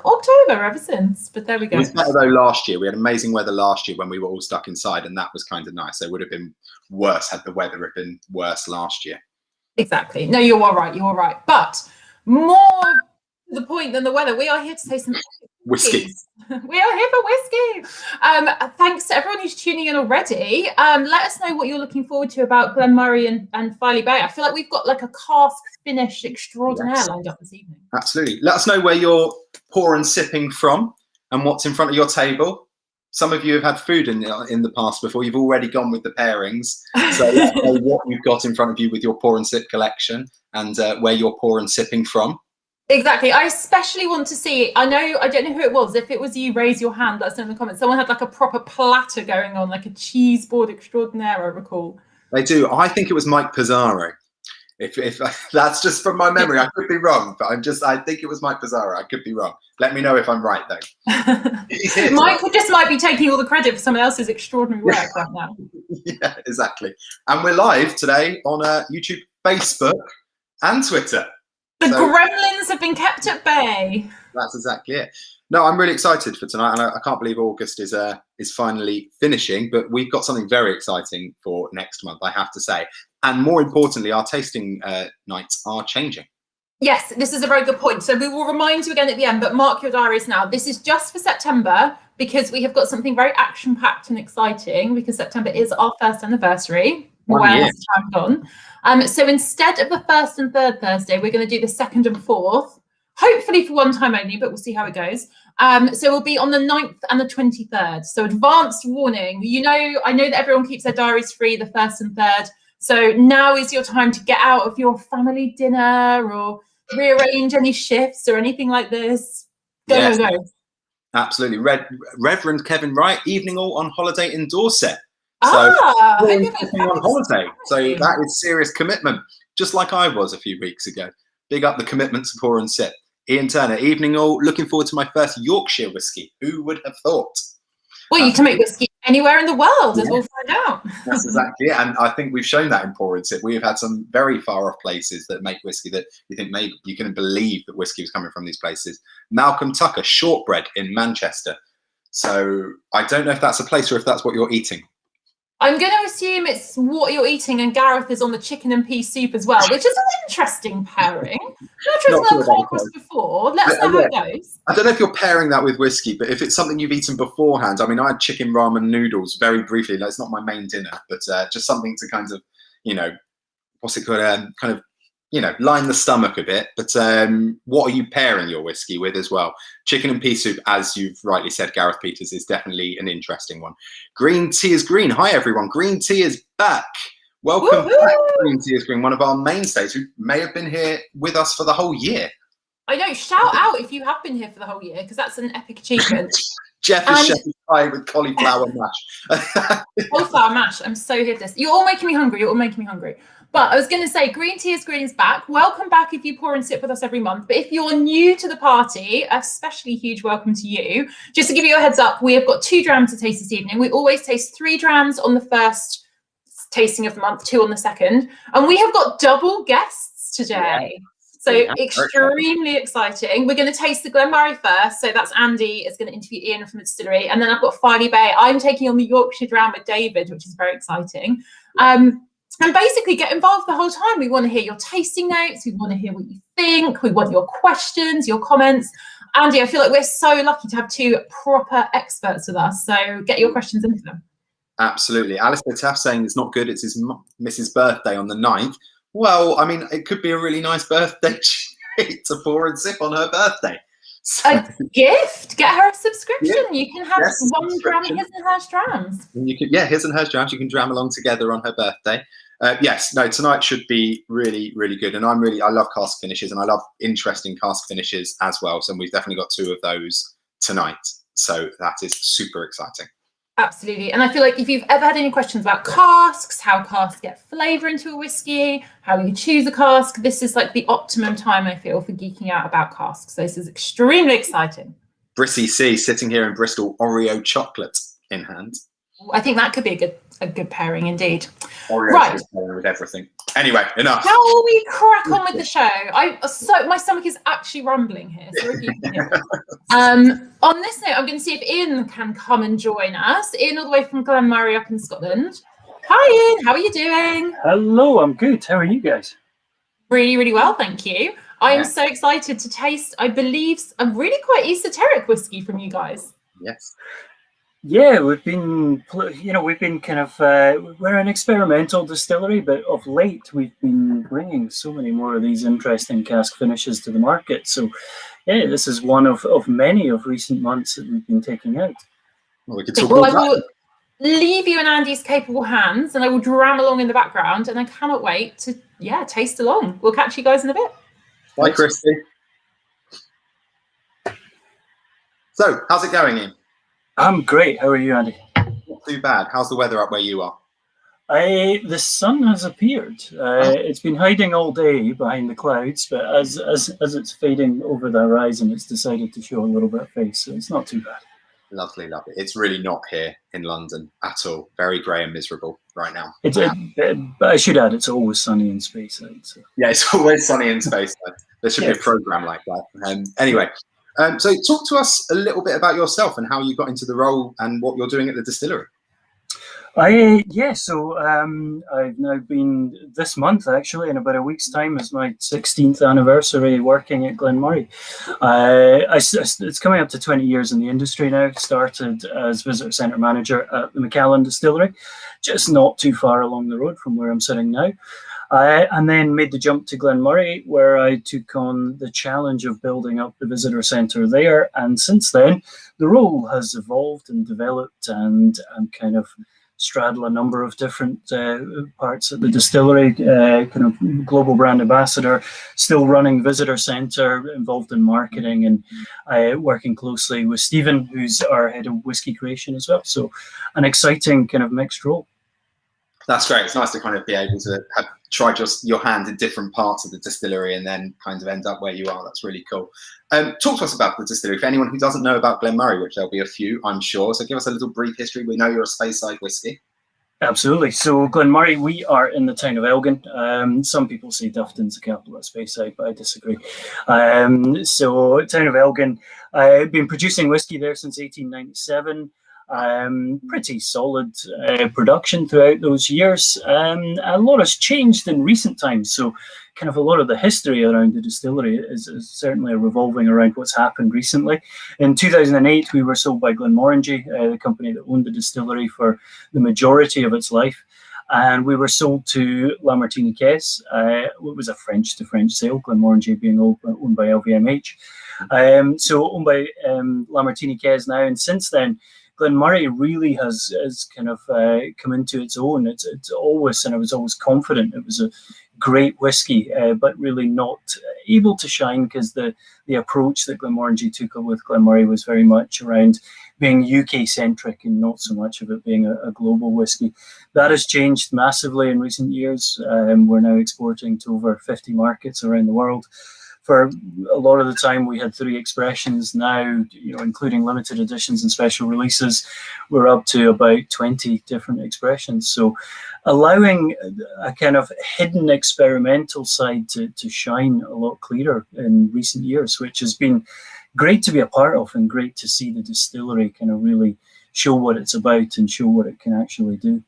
October ever since. But there we go. It was better though last year. We had amazing weather last year when we were all stuck inside, and that was kind of nice. It would have been worse had the weather have been worse last year. Exactly. No, you are right. You are right. But more to the point than the weather, we are here to taste some whiskey. We are here for whiskey. Thanks to everyone who's tuning in already. Let us know what you're looking forward to about Glen Moray and Filey Bay. I feel like we've got like a cask-finished extraordinaire lined up this evening. Absolutely. Let us know where you're pouring sipping from and what's in front of your table. Some of you have had food in the past before. You've already gone with the pairings. So let us know what you've got in front of you with your pour and sip collection and where you're pouring sipping from. Exactly. I especially want to see, I don't know who it was. If it was you, raise your hand, let us know in the comments. Someone had like a proper platter going on, like a cheese board extraordinaire, I recall. They do. I think it was Mike Pizarro. If that's just from my memory, I could be wrong, but I think it was Mike Pizarro. I could be wrong. Let me know if I'm right though. Mike just might be taking all the credit for someone else's extraordinary work right now. Yeah, exactly. And we're live today on YouTube, Facebook, and Twitter. The gremlins have been kept at bay. That's exactly it. No, I'm really excited for tonight, and I can't believe August is finally finishing. But we've got something very exciting for next month, I have to say. And more importantly, our tasting nights are changing. Yes, this is a very good point. So we will remind you again at the end, but mark your diaries now. This is just for September because we have got something very action-packed and exciting because September is our first anniversary. Where has time gone? So instead of the first and third Thursday, we're going to do the second and fourth, hopefully for one time only, but we'll see how it goes. So we'll be on the 9th and the 23rd. So advanced warning. I know that everyone keeps their diaries free the first and third. So now is your time to get out of your family dinner or rearrange any shifts or anything like this. Go. Absolutely. Reverend Kevin Wright, evening all on holiday in Dorset. So on holiday. So that is serious commitment, just like I was a few weeks ago. Big up the commitment to pour and sip. Ian Turner, evening all. Looking forward to my first Yorkshire whiskey. Who would have thought? Well, you can make whiskey anywhere in the world, as we'll find out. That's exactly it. And I think we've shown that in pour and sip. We have had some very far off places that make whiskey that you think maybe you couldn't believe that whiskey was coming from these places. Malcolm Tucker, shortbread in Manchester. So I don't know if that's a place or if that's what you're eating. I'm going to assume it's what you're eating, and Gareth is on the chicken and pea soup as well, which is an interesting pairing. Not sure it's come across before. Let us know how it goes. I don't know if you're pairing that with whiskey, but if it's something you've eaten beforehand, I mean, I had chicken ramen noodles very briefly. It's not my main dinner, but just something to kind of, what's it called? Kind of, line the stomach a bit. But what are you pairing your whiskey with as well? Chicken and pea soup, as you've rightly said, Gareth Peters, is definitely an interesting one. Green Tea is Green. Hi, everyone. Green Tea is back. Welcome back, Green Tea is Green, one of our mainstays who may have been here with us for the whole year. I know. Shout out if you have been here for the whole year, because that's an epic achievement. Jeff is shepherd's pie with cauliflower mash. Cauliflower mash. I'm so here for this. You're all making me hungry. But I was going to say, Green Tea is Green is back. Welcome back if you pour and sip with us every month. But if you're new to the party, especially huge welcome to you. Just to give you a heads up, we have got 2 drams to taste this evening. We always taste 3 drams on the first tasting of the month, 2 on the second. And we have got double guests today. Yeah. So extremely exciting. We're going to taste the Glen Moray first. So that's Andy is going to interview Ian from the distillery. And then I've got Filey Bay. I'm taking on the Yorkshire dram with David, which is very exciting. And basically get involved the whole time. We want to hear your tasting notes. We want to hear what you think. We want your questions, your comments. Andy, I feel like we're so lucky to have 2 proper experts with us. So get your questions into them. Absolutely. Alistair Taff saying it's not good. It's his Mrs. birthday on the 9th. Well, I mean, it could be a really nice birthday treat to pour and sip on her birthday. So, a gift. Get her a subscription. Yeah. You can have 1 dram of his and hers drams. His and hers drams. You can dram along together on her birthday. Tonight should be really, really good. And I love cask finishes, and I love interesting cask finishes as well. So we've definitely got 2 of those tonight. So that is super exciting. Absolutely. And I feel like if you've ever had any questions about casks, how casks get flavour into a whiskey, how you choose a cask, this is like the optimum time, I feel, for geeking out about casks. So this is extremely exciting. Brissy C sitting here in Bristol, Oreo chocolate in hand. I think that could be a good pairing indeed. Oreo's Right. just pairing with everything. Anyway, enough. Shall we crack on with the show? My stomach is actually rumbling here. So if you can hear it. On this note, I'm going to see if Ian can come and join us. Ian, all the way from Glen Moray up in Scotland. Hi, Ian. How are you doing? Hello, I'm good. How are you guys? Really, really well, thank you. I am so excited to taste, I believe, a really quite esoteric whiskey from you guys. Yes. Yeah, we've been kind of, we're an experimental distillery, but of late we've been bringing so many more of these interesting cask finishes to the market. So, yeah, this is one of many of recent months that we've been taking out. Well, we could talk about I will leave you in Andy's capable hands, and I will dram along in the background, and I cannot wait to, taste along. We'll catch you guys in a bit. Bye, Christy. So, how's it going, Ian? I'm great. How are you, Andy? Not too bad. How's the weather up where you are? The sun has appeared. It's been hiding all day behind the clouds, but as it's fading over the horizon, it's decided to show a little bit of face, so it's not too bad. Lovely, lovely. It's really not here in London at all. Very grey and miserable right now. But I should add, it's always sunny in Speyside. So. Yeah, it's always sunny in Speyside. There should be a programme like that. Anyway, so talk to us a little bit about yourself and how you got into the role and what you're doing at the distillery. So I've now been, this month actually, in about a week's time, is my 16th anniversary working at Glen Moray. It's coming up to 20 years in the industry now. Started as visitor centre manager at the Macallan Distillery, just not too far along the road from where I'm sitting now. And then made the jump to Glen Moray, where I took on the challenge of building up the visitor centre there. And since then, the role has evolved and developed, and I'm kind of straddle a number of different parts of the distillery, kind of global brand ambassador, still running visitor centre, involved in marketing, and working closely with Stephen, who's our head of whiskey creation as well. So an exciting kind of mixed role. That's great. It's nice to kind of be able to have tried your hand in different parts of the distillery and then kind of end up where you are. That's really cool. Talk to us about the distillery. For anyone who doesn't know about Glen Moray, which there'll be a few, I'm sure. So give us a little brief history. We know you're a Speyside whiskey. Absolutely. So Glen Moray, we are in the town of Elgin. Some people say Dufton's the capital of Speyside, but I disagree. So town of Elgin, I've been producing whiskey there since 1897. Pretty solid production throughout those years. A lot has changed in recent times, so kind of a lot of the history around the distillery is certainly revolving around what's happened recently. In 2008, we were sold by Glenmorangie, the company that owned the distillery for the majority of its life. And we were sold to La Martiniquaise. It was a French-to-French sale, Glenmorangie being owned by LVMH. So owned by La Martiniquaise now, and since then, Glen Moray really has kind of come into its own. It's always, and I was always confident it was a great whiskey, but really not able to shine because the approach that Glenmorangie took with Glen Moray was very much around being UK centric and not so much of it being a global whiskey. That has changed massively in recent years. We're now exporting to over 50 markets around the world. For a lot of the time, we had 3 expressions. Now, including limited editions and special releases, we're up to about 20 different expressions. So allowing a kind of hidden experimental side to shine a lot clearer in recent years, which has been great to be a part of and great to see the distillery kind of really show what it's about and show what it can actually do.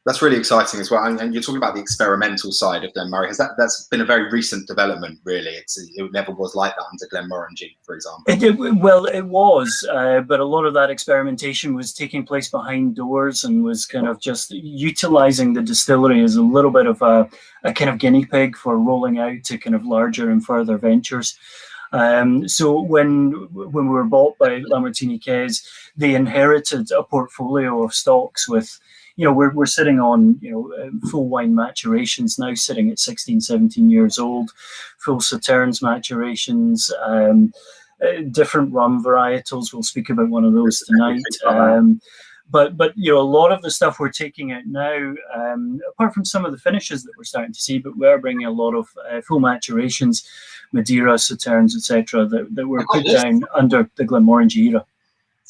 That's really exciting as well. And you're talking about the experimental side of Glen Moray. That's been a very recent development, really. It never was like that under Glenmorangie, for example. It was, but a lot of that experimentation was taking place behind doors and was kind of just utilising the distillery as a little bit of a kind of guinea pig for rolling out to kind of larger and further ventures. So when we were bought by La Martiniquaise, they inherited a portfolio of stocks with, we're sitting on, full wine maturations now, sitting at 16, 17 years old, full Sauternes maturations, different rum varietals. We'll speak about one of those tonight. But a lot of the stuff we're taking out now, apart from some of the finishes that we're starting to see, but we are bringing a lot of full maturations, Madeira, Sauternes, etc., that were put down under the Glenmorangie era.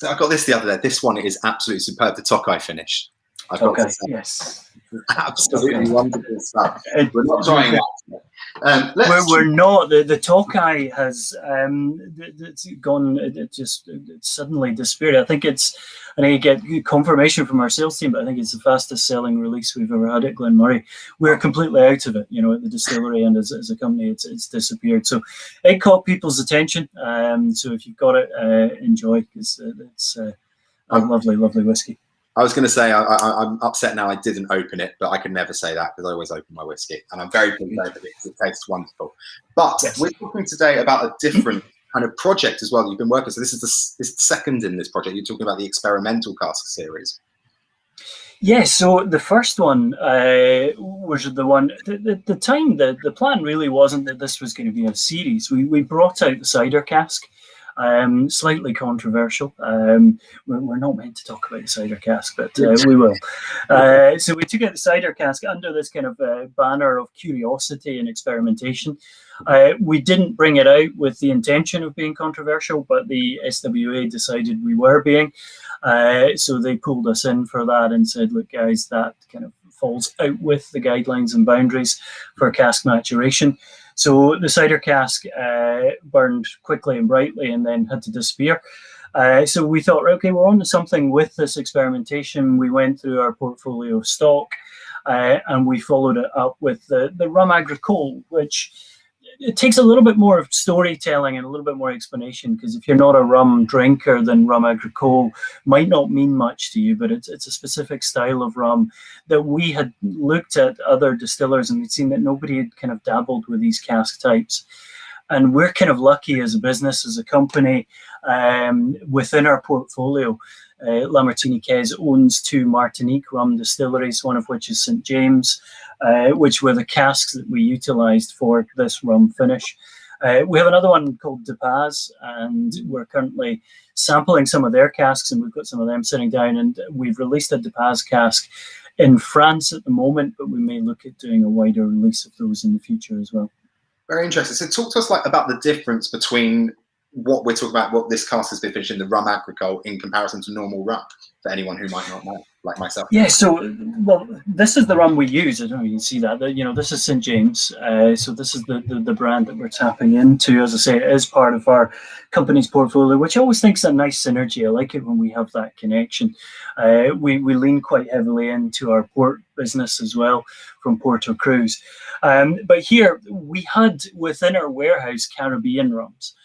So I got this the other day. This one is absolutely superb. The Tokai finish. I've got to say, yes. absolutely Okay. wonderful stuff. We're not trying that. We're not. The Tokai has it's gone. It just suddenly disappeared. I think it's, and I get confirmation from our sales team, but I think it's the fastest selling release we've ever had at Glen Moray. We're completely out of it, you know, at the distillery, and as a company, it's disappeared. So it caught people's attention. So if you've got it, enjoy, because it's a lovely, lovely whiskey. I was going to say I'm upset now I didn't open it, but I can never say that because I always open my whiskey, and I'm very pleased over it because it tastes wonderful. But yes, we're talking today about a different kind of project as well that you've been working. So this is the second in this project. You're talking about the experimental cask series. Yes, so the first one was the one. The time, the plan really wasn't that this was going to be a series. We brought out the cider cask. Slightly controversial. We're not meant to talk about the cider cask, but we will. So we took out the cider cask under this kind of banner of curiosity and experimentation. We didn't bring it out with the intention of being controversial, but the SWA decided we were being. So they pulled us in for that and said, look, guys, that kind of falls out with the guidelines and boundaries for cask maturation. So the cider cask burned quickly and brightly and then had to disappear. So we thought, okay, we're on to something with this experimentation. We went through our portfolio of stock and we followed it up with the Rhum Agricole, which it takes a little bit more of storytelling and a little bit more explanation, because if you're not a rum drinker, then Rhum Agricole might not mean much to you, but it's a specific style of rum that we had looked at other distillers and we'd seen that nobody had kind of dabbled with these cask types. And we're kind of lucky as a business, as a company, within our portfolio. Lamartine-Caisse owns 2 Martinique rum distilleries, one of which is St. James, which were the casks that we utilised for this rum finish. We have another one called De Paz, and we're currently sampling some of their casks, and we've got some of them sitting down, and we've released a De Paz cask in France at the moment, but we may look at doing a wider release of those in the future as well. Very interesting. So talk to us about the difference between what we're talking about, what this cask has been finished in, the Rhum Agricole, in comparison to normal rum, for anyone who might not know, like myself. Yeah, so, well, this is the rum we use. I don't know if you can see that. You know, this is St. James. So this is the brand that we're tapping into. As I say, it is part of our company's portfolio, which I always think is a nice synergy. I like it when we have that connection. We lean quite heavily into our port business as well from Porto Cruz. But here we had within our warehouse Caribbean rums.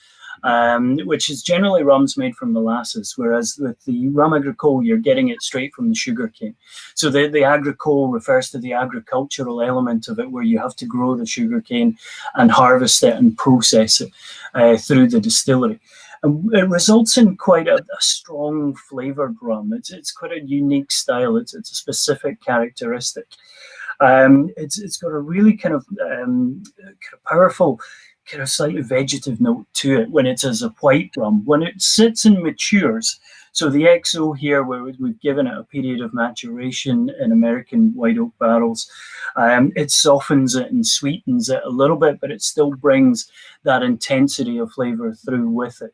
Which is generally rums made from molasses, whereas with the Rhum Agricole, you're getting it straight from the sugarcane. So the Agricole refers to the agricultural element of it, where you have to grow the sugarcane and harvest it and process it through the distillery. And it results in quite a strong flavoured rum. It's quite a unique style. It's a specific characteristic. It's got a really kind of powerful, kind of slightly vegetative note to it when it's as a white rum. When it sits and matures, so the XO here, where we've given it a period of maturation in American white oak barrels, it softens it and sweetens it a little bit, but it still brings that intensity of flavour through with it.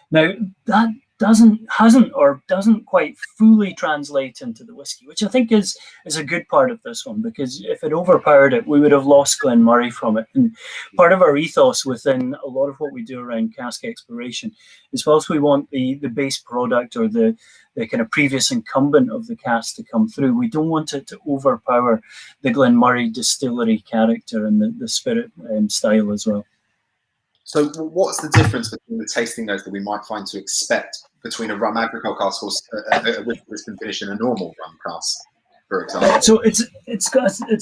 Now, that doesn't quite fully translate into the whiskey, which I think is a good part of this one, because if it overpowered it, we would have lost Glen Moray from it. And part of our ethos within a lot of what we do around cask exploration is, whilst we want the base product or the kind of previous incumbent of the cask to come through, we don't want it to overpower the Glen Moray distillery character and the spirit and style as well. So what's the difference between the tasting notes that we might find to expect between a Rhum Agricole cask or a whiskey that's been finished in a normal rum cask, for example? So it's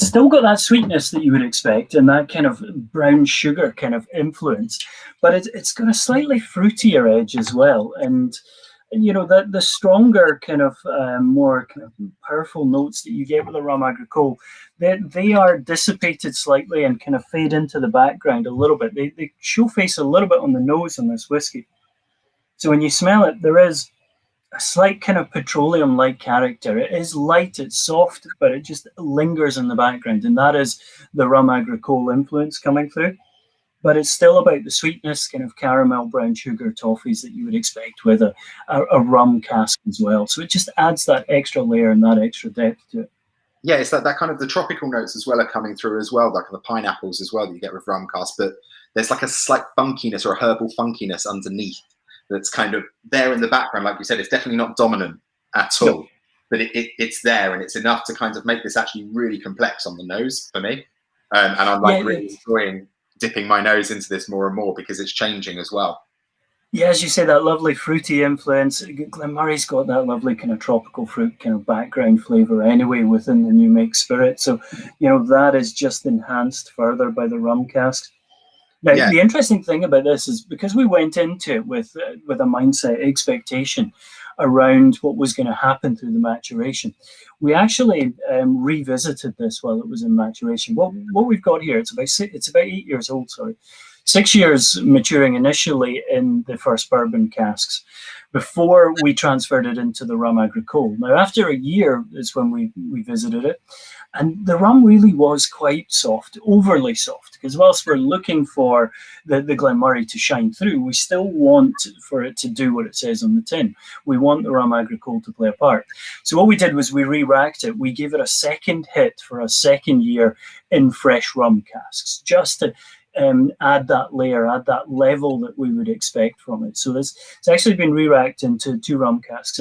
still got that sweetness that you would expect and that kind of brown sugar kind of influence, but it's got a slightly fruitier edge as well. And you know, the stronger kind of more kind of powerful notes that you get with the Rhum Agricole, they are dissipated slightly and kind of fade into the background a little bit. They show face a little bit on the nose on this whiskey. So when you smell it, there is a slight kind of petroleum-like character. It is light, it's soft, but it just lingers in the background, and that is the Rhum Agricole influence coming through. but it's still about the sweetness, kind of caramel, brown sugar, toffees that you would expect with a rum cask as well. So it just adds that extra layer and that extra depth to it. Yeah, it's that kind of the tropical notes as well are coming through as well, like the pineapples as well that you get with rum cask, but there's like a slight funkiness or a herbal funkiness underneath that's kind of there in the background. Like you said, it's definitely not dominant at all. No. But it's there, and it's enough to kind of make this actually really complex on the nose for me. And I'm like really enjoying dipping my nose into this more and more because it's changing as well. Yeah, as you say, that lovely fruity influence. Glen Moray's got that lovely kind of tropical fruit kind of background flavour anyway within the new make spirit. So, you know, that is just enhanced further by the rum cask. Now, the interesting thing about this is because we went into it with a mindset expectation around what was going to happen through the maturation, we actually revisited this while it was in maturation. What we've got here, it's about 8 years old, sorry. 6 years maturing initially in the first bourbon casks before we transferred it into the rum Agricole. Now, after a year is when we visited it, and the rum really was quite soft, overly soft, because whilst we're looking for the Glen Moray to shine through, we still want for it to do what it says on the tin. We want the rum Agricole to play a part. So what we did was we re-racked it. We gave it a second hit for a second year in fresh rum casks, just to add that layer, add that level that we would expect from it. So it's actually been re-racked into 2 rum casks.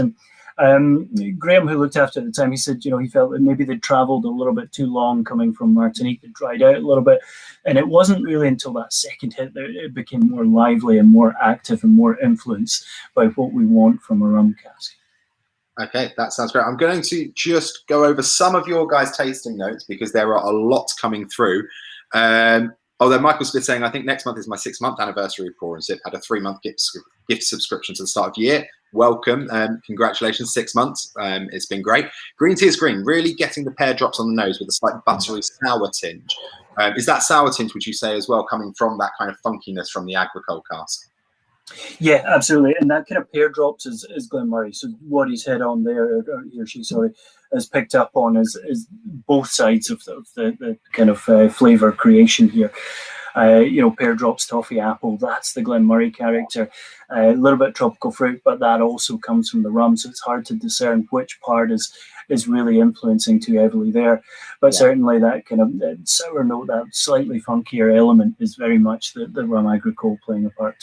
And Graham, who looked after it at the time, he said, you know, he felt that maybe they'd travelled a little bit too long coming from Martinique, it dried out a little bit. And it wasn't really until that second hit that it became more lively and more active and more influenced by what we want from a rum cask. Okay, that sounds great. I'm going to just go over some of your guys' tasting notes because there are a lot coming through. Although Michael Smith saying, I think next month is my 6-month anniversary of Pour and Sip. Had a 3-month gift subscription to the start of the year. Welcome. Congratulations, 6 months. It's been great. Green Tea is Green, really getting the pear drops on the nose with a slight buttery sour tinge. Is that sour tinge, would you say, as well, coming from that kind of funkiness from the Agricole cask? Yeah, absolutely. And that kind of pear drops is Glen Moray. So what he's hit on there, or he or she, sorry, has picked up on is both sides of the kind of flavour creation here. You know, pear drops, toffee, apple, that's the Glen Moray character. A little bit tropical fruit, but that also comes from the rum. So it's hard to discern which part is really influencing too heavily there. But certainly that kind of sour note, that slightly funkier element is very much the rum Agricole playing a part.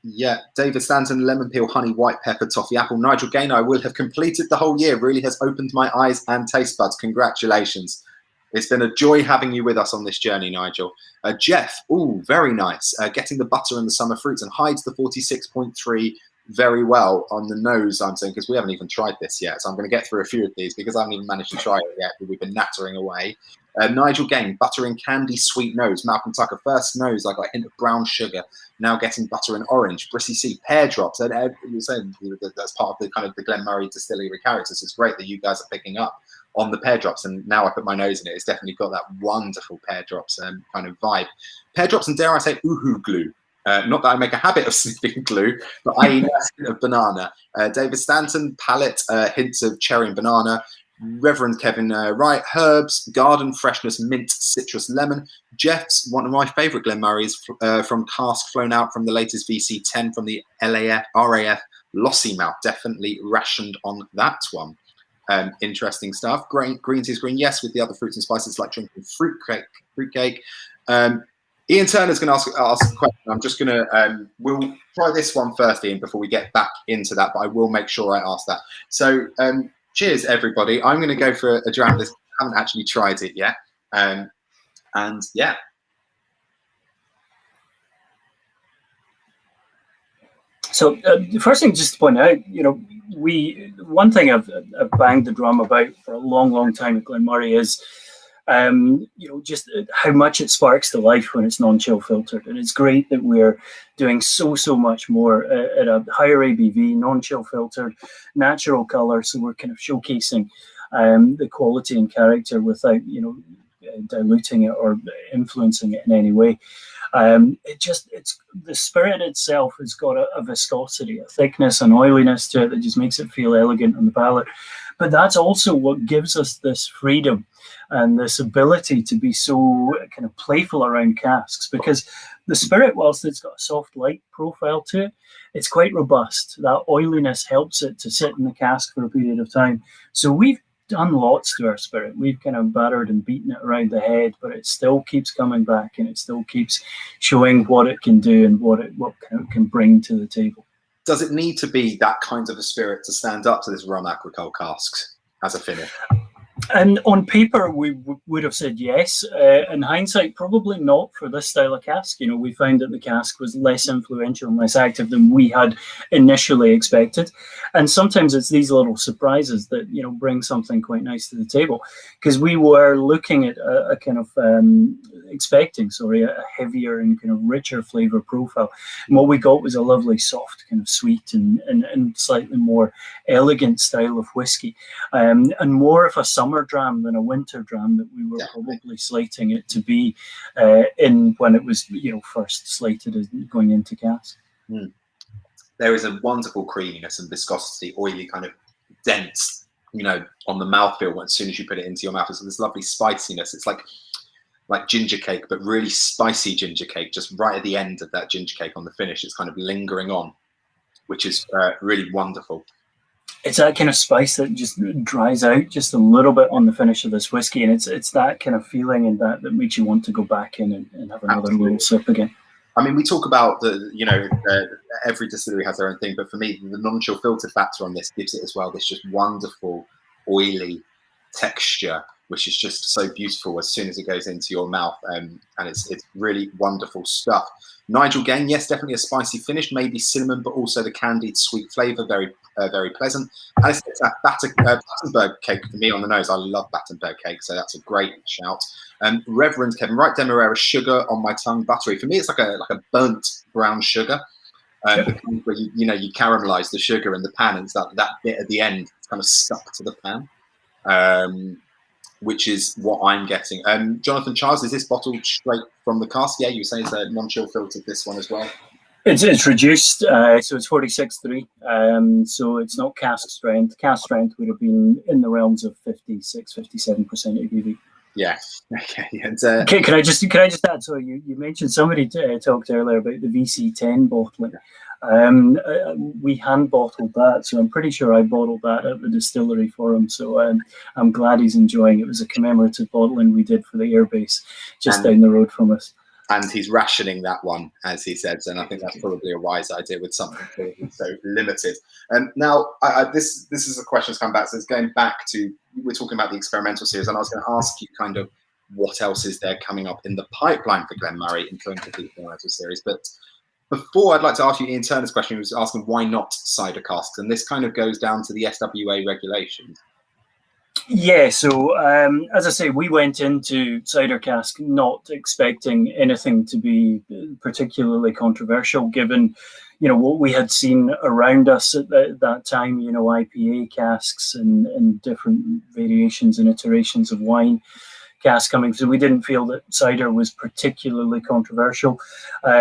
Yeah, David Stanton, lemon peel, honey, white pepper, toffee, apple. Nigel Gaynor, I will have completed the whole year. Really has opened my eyes and taste buds. Congratulations. It's been a joy having you with us on this journey, Nigel. Jeff, ooh, very nice. Getting the butter and the summer fruits and hides the 46.3 very well on the nose, I'm saying, because we haven't even tried this yet. So I'm going to get through a few of these because I haven't even managed to try it yet, but we've been nattering away. Nigel Gain, butter and candy, sweet nose. Malcolm Tucker, first nose, I got a hint of brown sugar. Now getting butter and orange. Brissy C, pear drops. And you're saying that's part of the kind of the Glen Moray distillery characters. It's great that you guys are picking up on the pear drops. And now I put my nose in it, it's definitely got that wonderful pear drops kind of vibe. Pear drops and, dare I say, uhu glue. Not that I make a habit of sniffing glue, but I eat a hint of banana. David Stanton, palate, hints of cherry and banana. Reverend Kevin Wright, herbs, garden freshness, mint, citrus, lemon. Jeff's, one of my favourite Glen Morays from cask flown out from the latest VC10 from the RAF Lossy Mouth. Definitely rationed on that one. Interesting stuff. Green Tea is Green, yes, with the other fruits and spices like drinking fruitcake. Ian Turner's going to ask a question. I'm just going to, we'll try this one first, Ian, before we get back into that, but I will make sure I ask that. So, cheers, everybody. I'm going to go for a dram. I haven't actually tried it yet. And yeah. So the first thing just to point out, you know, one thing I've banged the drum about for a long, long time at Glen Moray is, you know, just how much it sparks to life when it's non-chill filtered. And it's great that we're doing so much more at a higher ABV, non-chill filtered, natural color. So we're kind of showcasing the quality and character without, you know, diluting it or influencing it in any way. It's the spirit itself has got a viscosity, a thickness, an oiliness to it that just makes it feel elegant on the palate. But that's also what gives us this freedom and this ability to be so kind of playful around casks, because the spirit, whilst it's got a soft light profile to it, it's quite robust. That oiliness helps it to sit in the cask for a period of time. So we've done lots to our spirit. We've kind of battered and beaten it around the head, but it still keeps coming back, and it still keeps showing what it can do and what kind of can bring to the table. Does it need to be that kind of a spirit to stand up to this Rhum Agricole casks as a finish? And on paper, we would have said yes. In hindsight, probably not for this style of cask. You know, we found that the cask was less influential and less active than we had initially expected. And sometimes it's these little surprises that, you know, bring something quite nice to the table. Because we were looking at a kind of expecting, a heavier and kind of richer flavour profile. And what we got was a lovely, soft, kind of sweet and slightly more elegant style of whiskey. And more of a summer dram than a winter dram that we were probably slating it to be in when it was, you know, first slated as going into cask. There is a wonderful creaminess and viscosity, oily, kind of dense, you know, on the mouthfeel as soon as you put it into your mouth. There's this lovely spiciness. It's like ginger cake, but really spicy ginger cake, just right at the end of that ginger cake on the finish. It's kind of lingering on, which is really wonderful. It's that kind of spice that just dries out just a little bit on the finish of this whiskey, and it's that kind of feeling and that makes you want to go back in and have another little sip again. I mean, we talk about every distillery has their own thing, but for me, the non-chill filtered factor on this gives it as well this just wonderful oily texture, which is just so beautiful as soon as it goes into your mouth, and it's really wonderful stuff. Nigel Gain, yes, definitely a spicy finish, maybe cinnamon, but also the candied sweet flavour, very pleasant. And it's that Battenberg cake for me on the nose. I love Battenberg cake, so that's a great shout. Reverend Kevin Wright, Demerara sugar on my tongue, buttery. For me, it's like a burnt brown sugar, where you caramelise the sugar in the pan, and it's that bit at the end, it's kind of stuck to the pan. Which is what I'm getting. Jonathan Charles, is this bottled straight from the cask? Yeah, you say it's a non-chill filtered, this one as well. It's reduced, so it's 46.3. So it's not cask strength. Cask strength would have been in the realms of 56-57% ABV. Yeah. Okay. And, can I just add? So you mentioned somebody talked earlier about the VC10 bottling. We hand bottled that, so I'm pretty sure I bottled that at the distillery for him. So I'm glad he's enjoying it. It was a commemorative bottling we did for the airbase just down the road from us. And he's rationing that one, as he says, and I think that's probably a wise idea with something so limited. And now, this is a question that's come back. So it's going back to, we're talking about the experimental series, and I was going to ask you kind of what else is there coming up in the pipeline for Glen Moray in terms of the experimental series. But before, I'd like to ask you Ian Turner's question. He was asking why not cider casks, and this kind of goes down to the SWA regulations. Yeah, so as I say, we went into cider cask not expecting anything to be particularly controversial, given, you know, what we had seen around us at that time, you know, IPA casks and different variations and iterations of wine cask coming through. We didn't feel that cider was particularly controversial.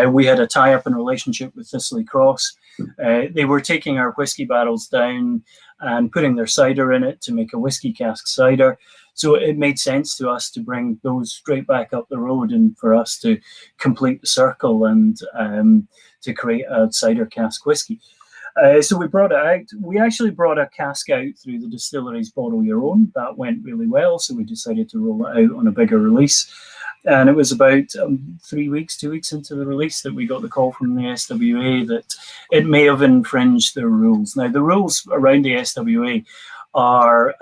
We had a tie-up and relationship with Thistley Cross. They were taking our whiskey barrels down and putting their cider in it to make a whiskey cask cider. So it made sense to us to bring those straight back up the road and for us to complete the circle and to create a cider cask whiskey. So we brought it out. We actually brought a cask out through the distillery's Bottle Your Own. That went really well, so we decided to roll it out on a bigger release. And it was about 2 weeks into the release that we got the call from the SWA that it may have infringed their rules. Now, the rules around the SWA are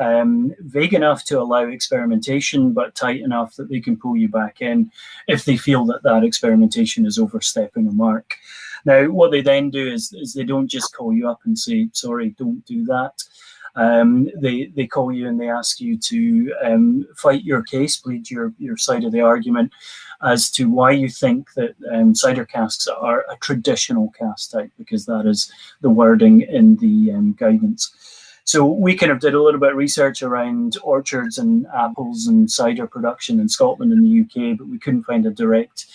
vague enough to allow experimentation, but tight enough that they can pull you back in if they feel that that experimentation is overstepping a mark. Now, what they then do is they don't just call you up and say, sorry, don't do that. They call you and they ask you to fight your case, plead your side of the argument as to why you think that cider casks are a traditional cask type, because that is the wording in the guidance. So we kind of did a little bit of research around orchards and apples and cider production in Scotland and the UK, but we couldn't find a direct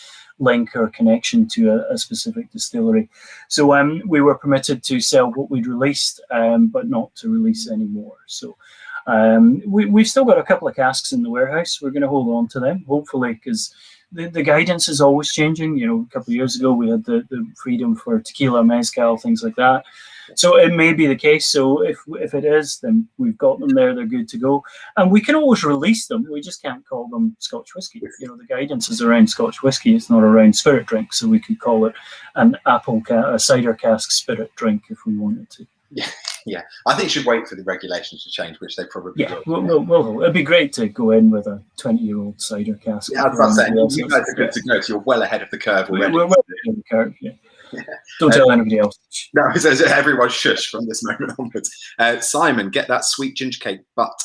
link or connection to a specific distillery. So we were permitted to sell what we'd released, but not to release any more. So We've still got a couple of casks in the warehouse. We're going to hold on to them, hopefully, because the guidance is always changing. You know, a couple of years ago, we had the freedom for tequila, mezcal, things like that. So it may be the case. So if it is, then we've got them there. They're good to go. And we can always release them. We just can't call them Scotch whisky. You know, the guidance is around Scotch whisky. It's not around spirit drink. So we could call it an a cider cask spirit drink if we wanted to. Yeah. I think you should wait for the regulations to change, which they probably will. It'd be great to go in with a 20-year-old cider cask. Yeah, I was saying, you guys are good to go. So you're well ahead of the curve already. We're well ahead of the curve, yeah. Don't tell anybody else. No, everyone shush from this moment onwards. Simon, get that sweet ginger cake, but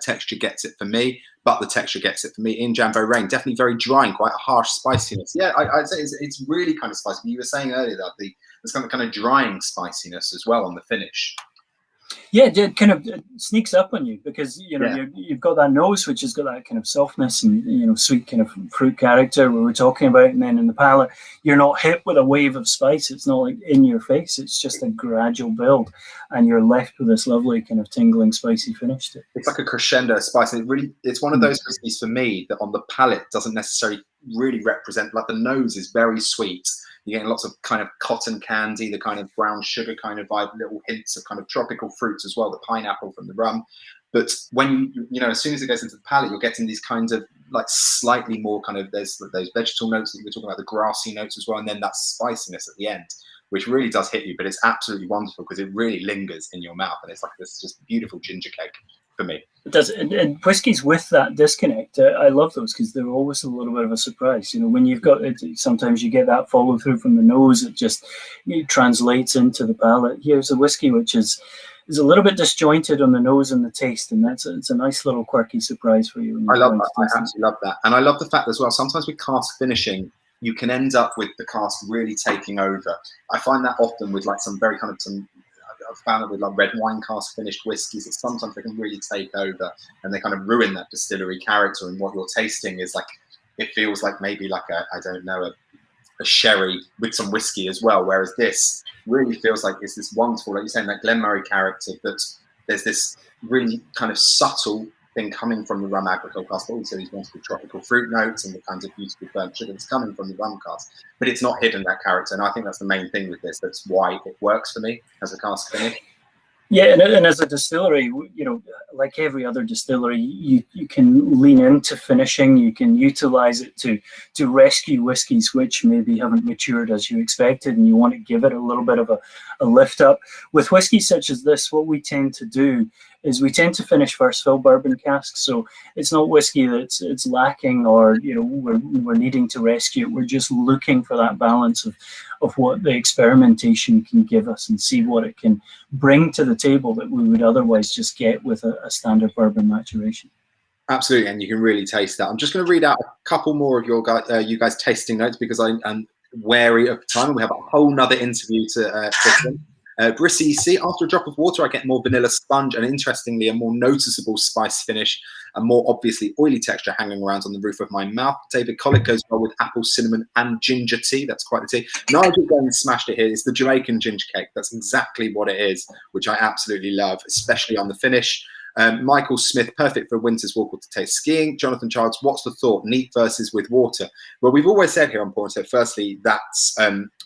texture gets it for me. But the texture gets it for me. In Jambo Rain, definitely very dry and quite a harsh spiciness. Yeah, I'd say it's really kind of spicy. You were saying earlier that there's kind of drying spiciness as well on the finish. Yeah, it kind of sneaks up on you because you've got that nose which has got that kind of softness and sweet kind of fruit character we were talking about, and then in the palate you're not hit with a wave of spice. It's not like in your face. It's just a gradual build, and you're left with this lovely kind of tingling, spicy finish to it. It's like a crescendo of spice, and it's one of those whiskies for me that on the palate doesn't necessarily really represent. Like the nose is very sweet. You're getting lots of kind of cotton candy, the kind of brown sugar kind of vibe, little hints of kind of tropical fruits as well, the pineapple from the rum. But when, as soon as it goes into the palate, you're getting these kinds of like slightly more kind of, there's those vegetal notes that you were talking about, the grassy notes as well, and then that spiciness at the end, which really does hit you. But it's absolutely wonderful because it really lingers in your mouth, and it's like this just beautiful ginger cake for me. It does, and whiskies with that disconnect, I love those because they're always a little bit of a surprise. When you've got it, sometimes you get that follow through from the nose. It translates into the palate. Here's a whiskey which is a little bit disjointed on the nose and the taste, and it's a nice little quirky surprise for you. I love that. I absolutely love that, and I love the fact as well. Sometimes with cask finishing, you can end up with the cask really taking over. I find that often with like some very kind of I've found it with like red wine cask finished whiskies that sometimes they can really take over and they kind of ruin that distillery character, and what you're tasting is like, it feels like maybe like a sherry with some whiskey as well, whereas this really feels like it's this wonderful, like you're saying, that Glen Moray character, that there's this really kind of subtle thing coming from the rum Agricole cask, but also these wonderful tropical fruit notes and the kinds of beautiful burnt sugar that's coming from the rum cask. But it's not hidden, that character, and I think that's the main thing with this. That's why it works for me as a cask finish. Yeah, and as a distillery, like every other distillery, you can lean into finishing. You can utilize it to rescue whiskies which maybe haven't matured as you expected, and you want to give it a little bit of a lift up. With whiskies such as this, what we tend to do is we tend to finish first fill bourbon casks. So it's not whiskey it's lacking, or we're needing to rescue it. We're just looking for that balance of what the experimentation can give us and see what it can bring to the table that we would otherwise just get with a standard bourbon maturation. Absolutely, and you can really taste that. I'm just going to read out a couple more of you guys tasting notes because I'm wary of time, and we have a whole nother interview to fit in. Brissy C, after a drop of water, I get more vanilla sponge and, interestingly, a more noticeable spice finish, a more obviously oily texture hanging around on the roof of my mouth. David Collick goes well with apple, cinnamon, and ginger tea. That's quite the tea. Nigel again smashed it here. It's the Jamaican ginger cake. That's exactly what it is, which I absolutely love, especially on the finish. Michael Smith, perfect for a winter's walk or to taste skiing. Jonathan Childs, what's the thought? Neat versus with water? Well, we've always said here on Porto, firstly, that's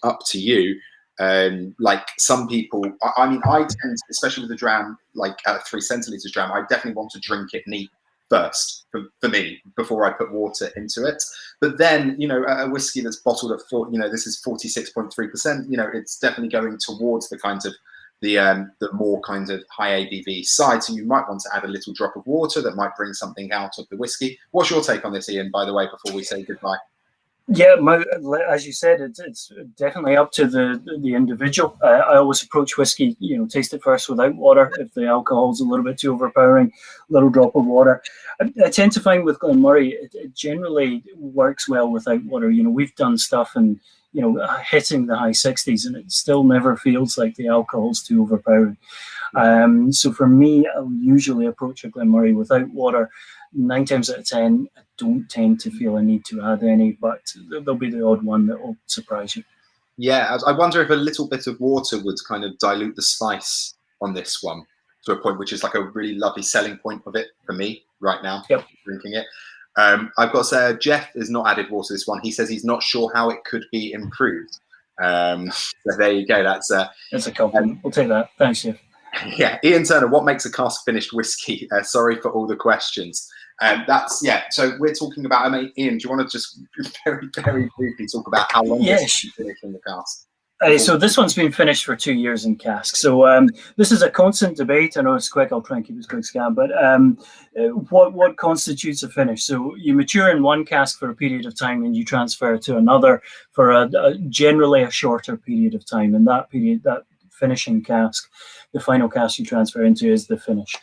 up to you. Like some people, I mean, I tend to, especially with the dram, like 3 centilitres dram, I definitely want to drink it neat first for me before I put water into it. But then, a whiskey that's bottled at this is 46.3%, it's definitely going towards the kind of the more kind of high ABV side. So you might want to add a little drop of water that might bring something out of the whiskey. What's your take on this, Ian, by the way, before we say goodbye? Yeah, as you said, it's definitely up to the individual. I always approach whiskey, taste it first without water. If the alcohol's a little bit too overpowering, little drop of water. I tend to find with Glen Moray, it generally works well without water. We've done stuff and hitting the high 60s, and it still never feels like the alcohol's too overpowering. So for me, I'll usually approach a Glen Moray without water. 9 times out of 10, I don't tend to feel a need to add any, but there'll be the odd one that will surprise you. Yeah, I wonder if a little bit of water would kind of dilute the spice on this one. to a point which is like a really lovely selling point of it for me right now. Yep. Drinking it. I've got to say, Jeff has not added water to this one. He says he's not sure how it could be improved. So there you go. That's a compliment. We'll take that. Thanks, Jeff. Yeah, Ian Turner, what makes a cask-finished whiskey? Sorry for all the questions. So we're talking about, I mean, Ian, do you want to just very, very briefly talk about how long this is finished in the cask? So this one's been finished for 2 years in cask. So this is a constant debate. I know it's quick. I'll try and keep this quick, Scam. But what constitutes a finish? So you mature in one cask for a period of time, and you transfer to another for generally a shorter period of time. And that period, that finishing cask, the final cask you transfer into, is the finish.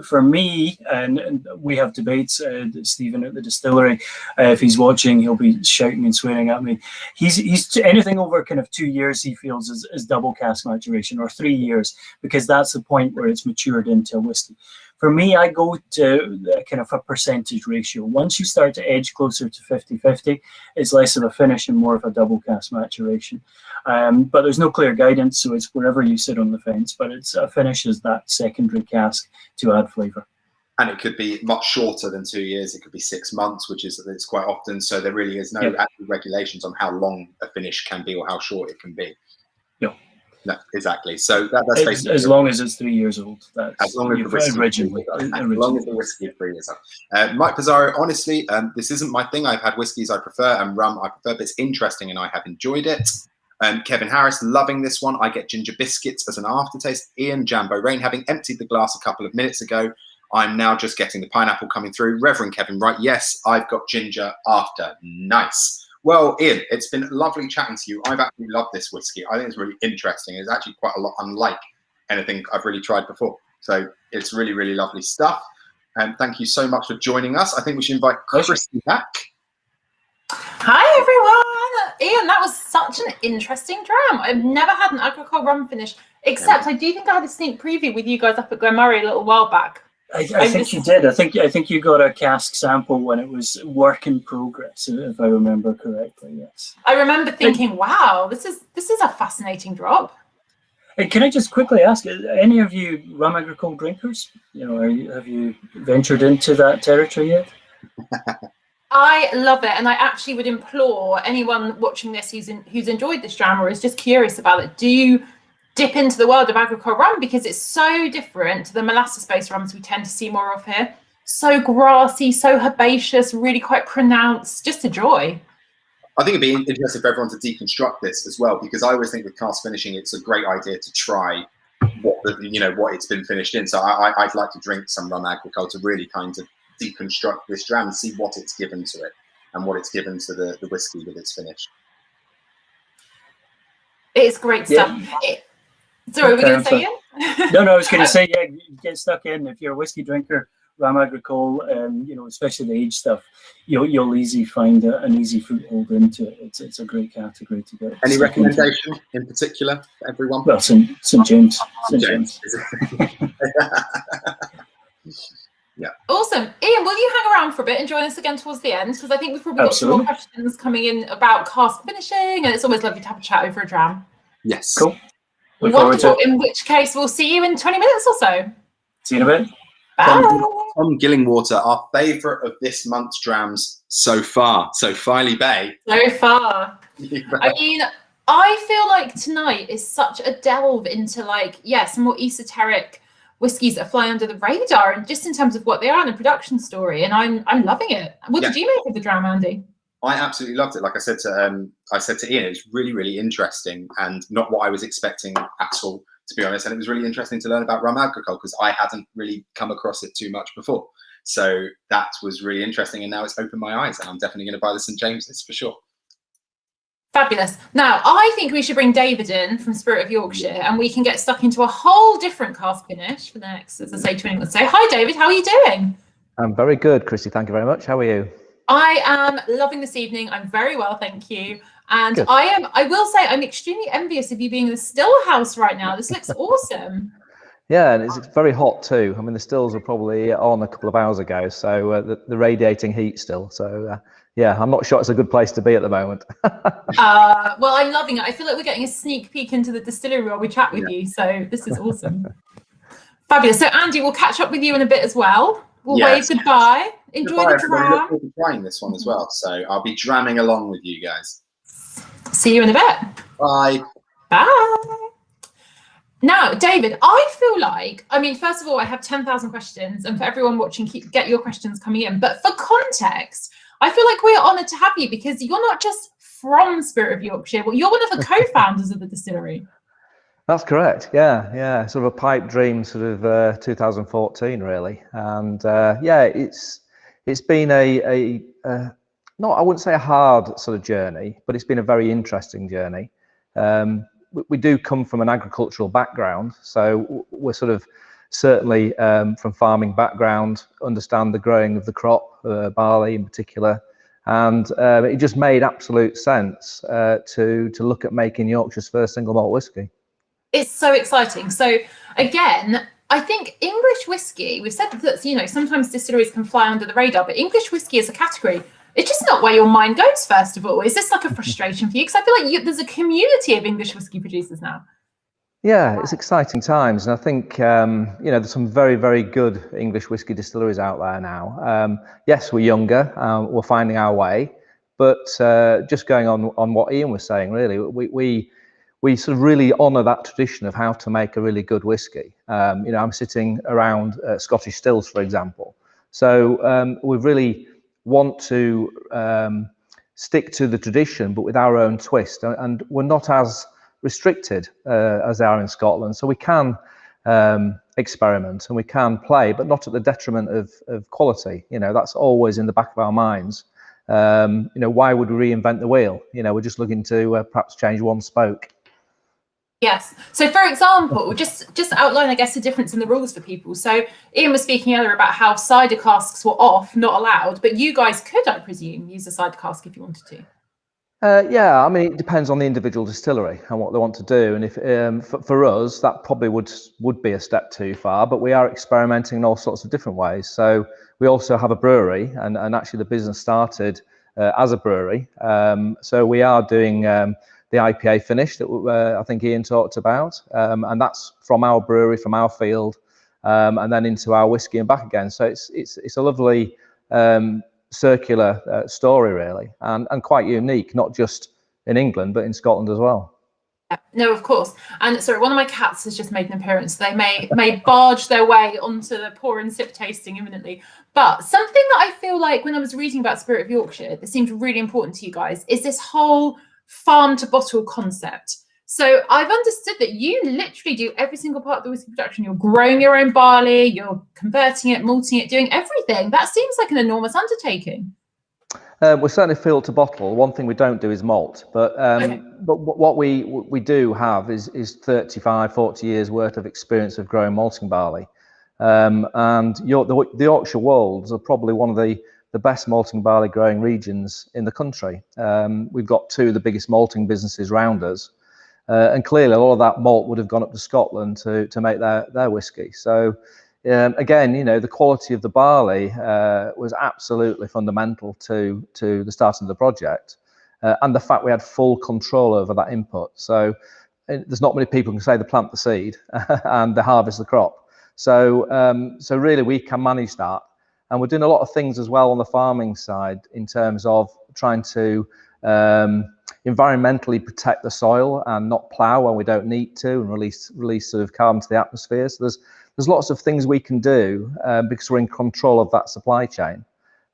For me, and we have debates, Stephen at the distillery, if he's watching, he'll be shouting and swearing at me. He's anything over kind of 2 years he feels is double cask maturation, or 3 years, because that's the point where it's matured into a whiskey. For me, I go to kind of a percentage ratio. Once you start to edge closer to 50-50, it's less of a finish and more of a double cask maturation. But there's no clear guidance, so it's wherever you sit on the fence. But it's a finish is that secondary cask to add flavour. And it could be much shorter than 2 years. It could be 6 months, which is it's quite often. So there really is no actual regulations on how long a finish can be or how short it can be. Yeah. No, exactly. So that's basically as long as it's 3 years old. That's as long as the whiskey is 3 years old. Mike Pizarro, honestly, this isn't my thing. I've had whiskies I prefer and rum I prefer, but it's interesting and I have enjoyed it. Kevin Harris, loving this one. I get ginger biscuits as an aftertaste. Ian Jambo Rain, having emptied the glass a couple of minutes ago, I'm now just getting the pineapple coming through. Reverend Kevin, right? Yes, I've got ginger after. Nice. Well, Ian, it's been lovely chatting to you. I've actually loved this whiskey. I think it's really interesting. It's actually quite a lot unlike anything I've really tried before. So it's really, really lovely stuff. And thank you so much for joining us. I think we should invite Christy back. Hi, everyone. Ian, that was such an interesting dram. I've never had an Agricole rum finish, except I do think I had a sneak preview with you guys up at Glen Moray a little while back. I think you did. I think you got a cask sample when it was work in progress, if I remember correctly. Yes. I remember thinking, "Wow, this is a fascinating drop." Hey, can I just quickly ask, any of you rum Agricole drinkers? You know, have you ventured into that territory yet? I love it, and I actually would implore anyone watching this who's enjoyed this dram or is just curious about it, do dip into the world of Agricole rum, because it's so different to the molasses-based rums we tend to see more of here. So grassy, so herbaceous, really quite pronounced, just a joy. I think it'd be interesting for everyone to deconstruct this as well, because I always think with cask finishing, it's a great idea to try what it's been finished in. So I'd like to drink some rum Agricole to really kind of deconstruct this dram and see what it's given to it and what it's given to the whiskey that it's finished. It's great stuff. Sorry, were we going to say it? No, I was going to say, get stuck in. If you're a whiskey drinker, rum Agricole, especially the age stuff, you'll easily find an easy foothold into it. It's a great category to get. Any recommendation in particular for everyone? Well, St. James. St. James. Yeah. Awesome. Ian, will you hang around for a bit and join us again towards the end? Because I think we've probably got some more questions coming in about cask finishing, and it's always lovely to have a chat over a dram. Yes. Cool. Wonderful. In which case, we'll see you in 20 minutes or so. See you in a bit. Bye. Tom Gillingwater, our favourite of this month's drams so far. So Filey Bay. So far. I mean, I feel like tonight is such a delve into some more esoteric whiskies that fly under the radar, and just in terms of what they are in the production story. And I'm loving it. What did you make of the dram, Andy? I absolutely loved it. Like I said to Ian, it was really, really interesting and not what I was expecting at all, to be honest. And it was really interesting to learn about rum Agricole because I hadn't really come across it too much before. So that was really interesting, and now it's opened my eyes, and I'm definitely going to buy the St. James's for sure. Fabulous. Now, I think we should bring David in from Spirit of Yorkshire, and we can get stuck into a whole different cask finish for the next, as I say, 20 minutes. So, hi, David. How are you doing? I'm very good, Christy. Thank you very much. How are you? I am loving this evening. I'm very well, thank you. And good. I will say, I'm extremely envious of you being in the still house right now. This looks awesome. Yeah, and it's very hot too. I mean, the stills were probably on a couple of hours ago, so the radiating heat still. So, yeah, I'm not sure it's a good place to be at the moment. Well, I'm loving it. I feel like we're getting a sneak peek into the distillery while we chat with you. So this is awesome. Fabulous. So Andy, we'll catch up with you in a bit as well. We'll Yes. wave goodbye. Enjoy Goodbye, the everybody. Look dram. forward to trying this one as well. So I'll be dramming along with you guys. See you in a bit. Bye. Bye. Now, David, I feel like, I mean, first of all, I have 10,000 questions, and for everyone watching, get your questions coming in. But for context, I feel like we're honoured to have you because you're not just from Spirit of Yorkshire, but you're one of the co-founders of the distillery. That's correct. Yeah. Sort of a pipe dream, sort of 2014, really. And yeah, it's been a not, I wouldn't say a hard sort of journey, but it's been a very interesting journey. We do come from an agricultural background, so we're sort of certainly from farming background, understand the growing of the crop, barley in particular, and it just made absolute sense to look at making Yorkshire's first single malt whiskey. It's so exciting. So again, I think English whiskey, we've said that, you know, sometimes distilleries can fly under the radar, but English whiskey as a category, it's just not where your mind goes, first of all. Is this like a frustration for you? Because I feel like there's a community of English whiskey producers now. Yeah, it's exciting times. And I think, you know, there's some very, very good English whiskey distilleries out there now. Yes, we're younger, we're finding our way, but just going on what Ian was saying, really, we sort of really honour that tradition of how to make a really good whiskey. You know, I'm sitting around Scottish stills, for example. So we really want to stick to the tradition, but with our own twist. And we're not as restricted as they are in Scotland. So we can experiment and we can play, but not at the detriment of quality. You know, that's always in the back of our minds. You know, why would we reinvent the wheel? You know, we're just looking to perhaps change one spoke. Yes. So, for example, just outline, I guess, the difference in the rules for people. So, Ian was speaking earlier about how cider casks were off, not allowed, but you guys could, I presume, use a cider cask if you wanted to. Yeah, I mean, it depends on the individual distillery and what they want to do. And if for us, that probably would be a step too far. But we are experimenting in all sorts of different ways. So we also have a brewery, and actually the business started as a brewery. So we are doing the IPA finish that I think Ian talked about, and that's from our brewery, from our field, and then into our whiskey and back again. So it's a lovely circular story, really, and quite unique, not just in England but in Scotland as well. No, of course. And sorry, one of my cats has just made an appearance. They may barge their way onto the pour and sip tasting imminently. But something that I feel like when I was reading about Spirit of Yorkshire that seemed really important to you guys is this whole farm to bottle concept. So I've understood that you literally do every single part of the whiskey production. You're growing your own barley, you're converting it, malting it, doing everything. That seems like an enormous undertaking. We're certainly field to bottle. One thing we don't do is malt, but what we do have is 35, 40 years worth of experience of growing malting barley. And the Yorkshire Wolds are probably one of the best malting barley growing regions in the country. We've got two of the biggest malting businesses around us, and clearly a lot of that malt would have gone up to Scotland to make their whiskey. So again, you know, the quality of the barley was absolutely fundamental to the start of the project, and the fact we had full control over that input. So there's not many people who can say they plant the seed and they harvest the crop. So really we can manage that. And we're doing a lot of things as well on the farming side in terms of trying to environmentally protect the soil and not plough when we don't need to, and release sort of carbon to the atmosphere. So there's lots of things we can do because we're in control of that supply chain.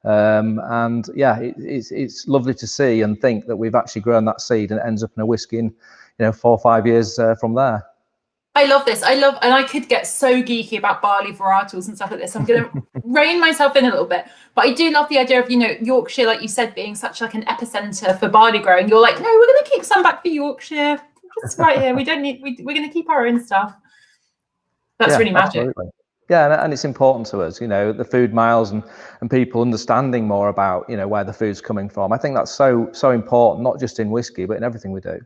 And yeah, it's lovely to see and think that we've actually grown that seed and it ends up in a whiskey in 4 or 5 years from there. I love this. And I could get so geeky about barley varietals and stuff like this. I'm going to rein myself in a little bit. But I do love the idea of, you know, Yorkshire, like you said, being such like an epicenter for barley growing. You're like, no, we're going to keep some back for Yorkshire. Just right here. We don't need, we're going to keep our own stuff. That's really magic. Absolutely. Yeah, and it's important to us, you know, the food miles and people understanding more about, you know, where the food's coming from. I think that's so important, not just in whiskey, but in everything we do.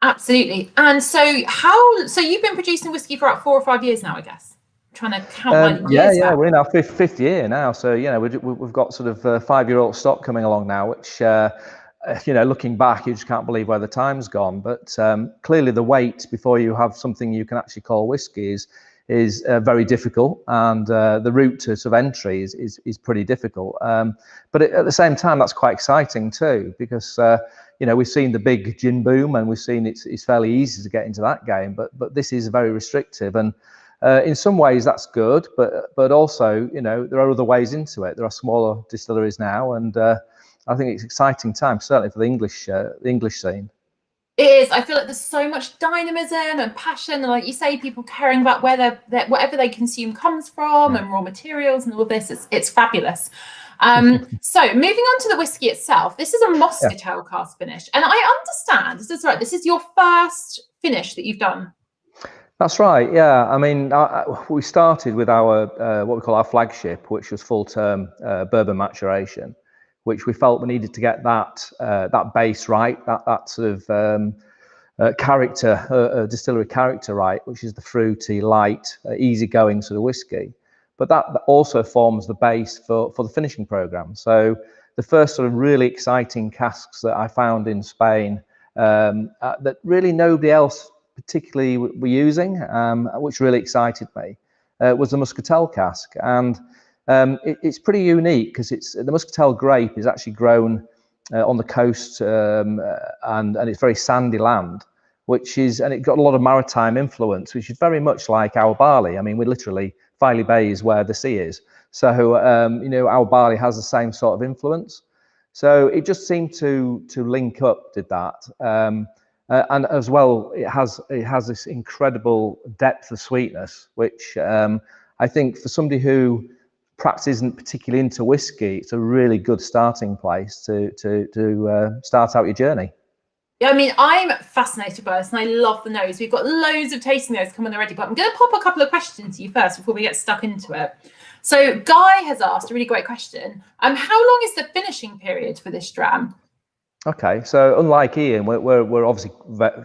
Absolutely. And so you've been producing whiskey for about 4 or 5 years now, I guess. I'm trying to count my years back. We're in our fifth year now. So, you know, we've got sort of 5-year-old stock coming along now, which, you know, looking back, you just can't believe where the time's gone. But clearly the wait before you have something you can actually call whiskey is very difficult, and the route to sort of entry is pretty difficult. But at the same time, that's quite exciting too, because we've seen the big gin boom, and we've seen it's fairly easy to get into that game. But this is very restrictive, and in some ways that's good. But also, there are other ways into it. There are smaller distilleries now, and I think it's exciting time, certainly for the English scene. It is. I feel like there's so much dynamism and passion, and like you say, people caring about where whatever they consume comes from, and raw materials and all of this. It's fabulous. So moving on to the whiskey itself, this is a Moscatel cask finish, and I understand this is right. This is your first finish that you've done. That's right. Yeah. I mean, we started with our what we call our flagship, which was full-term bourbon maturation, which we felt we needed to get that base right, that sort of character, distillery character right, which is the fruity, light, easygoing sort of whiskey. But that also forms the base for the finishing program. So the first sort of really exciting casks that I found in Spain that really nobody else particularly were using, which really excited me, was the Moscatel cask. And it's pretty unique because the Moscatel grape is actually grown on the coast, and it's very sandy land, and it got a lot of maritime influence, which is very much like our barley. I mean, we literally, Filey Bay is where the sea is. So, our barley has the same sort of influence. So it just seemed to link up, did that. And as well, it has this incredible depth of sweetness, which I think for somebody who perhaps isn't particularly into whiskey, it's a really good starting place to start out your journey. Yeah, I mean, I'm fascinated by this, and I love the nose. We've got loads of tasting notes coming already, but I'm going to pop a couple of questions to you first before we get stuck into it. So Guy has asked a really great question. How long is the finishing period for this dram? Okay, so unlike Ian, we're obviously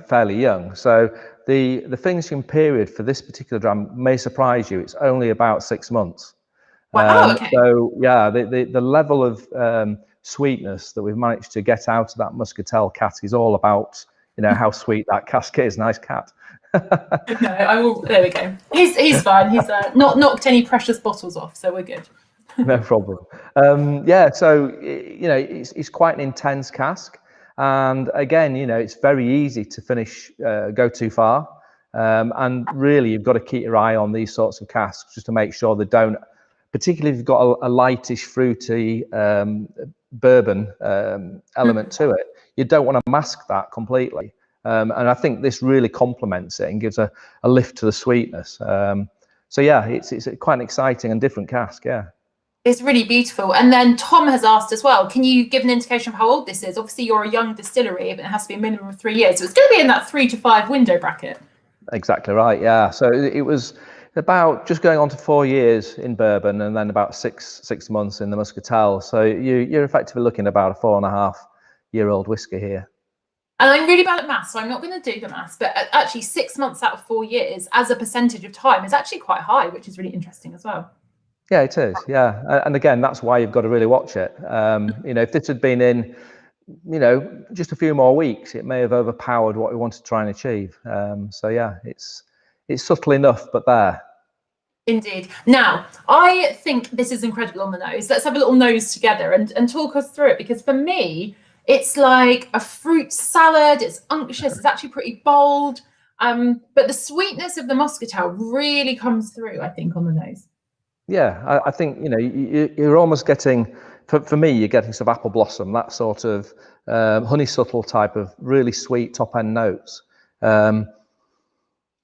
fairly young. So the finishing period for this particular dram may surprise you. It's only about 6 months. Wow, okay. So yeah, the level of sweetness that we've managed to get out of that Moscatel cask is all about how sweet that cask is. Nice cat. No, I will. There we go. He's fine. He's not knocked any precious bottles off, so we're good. No problem. Yeah, so it's quite an intense cask, and again, it's very easy to finish, go too far, and really you've got to keep your eye on these sorts of casks just to make sure they don't. Particularly if you've got a lightish, fruity bourbon element to it, you don't want to mask that completely. And I think this really complements it and gives a lift to the sweetness. So yeah, it's quite an exciting and different cask. Yeah, it's really beautiful. And then Tom has asked as well, can you give an indication of how old this is? Obviously, you're a young distillery, but it has to be a minimum of 3 years, so it's going to be in that 3 to 5 window bracket. Exactly right. Yeah. So it was about just going on to 4 years in bourbon, and then about six months in the Moscatel. So you're effectively looking at about a 4.5-year-old whiskey here. And I'm really bad at maths, so I'm not going to do the maths, but actually 6 months out of 4 years as a percentage of time is actually quite high, which is really interesting as well. Yeah, it is. Yeah. And again, that's why you've got to really watch it. If this had been in, just a few more weeks, it may have overpowered what we wanted to try and achieve. So yeah, it's subtle enough, but there. Indeed. Now, I think this is incredible on the nose. Let's have a little nose together and talk us through it, because for me, it's like a fruit salad. It's unctuous. It's actually pretty bold. But the sweetness of the Moscatel really comes through, I think, on the nose. Yeah, I think, you're almost getting, for me, you're getting sort of apple blossom, that sort of honeysuckle type of really sweet top end notes.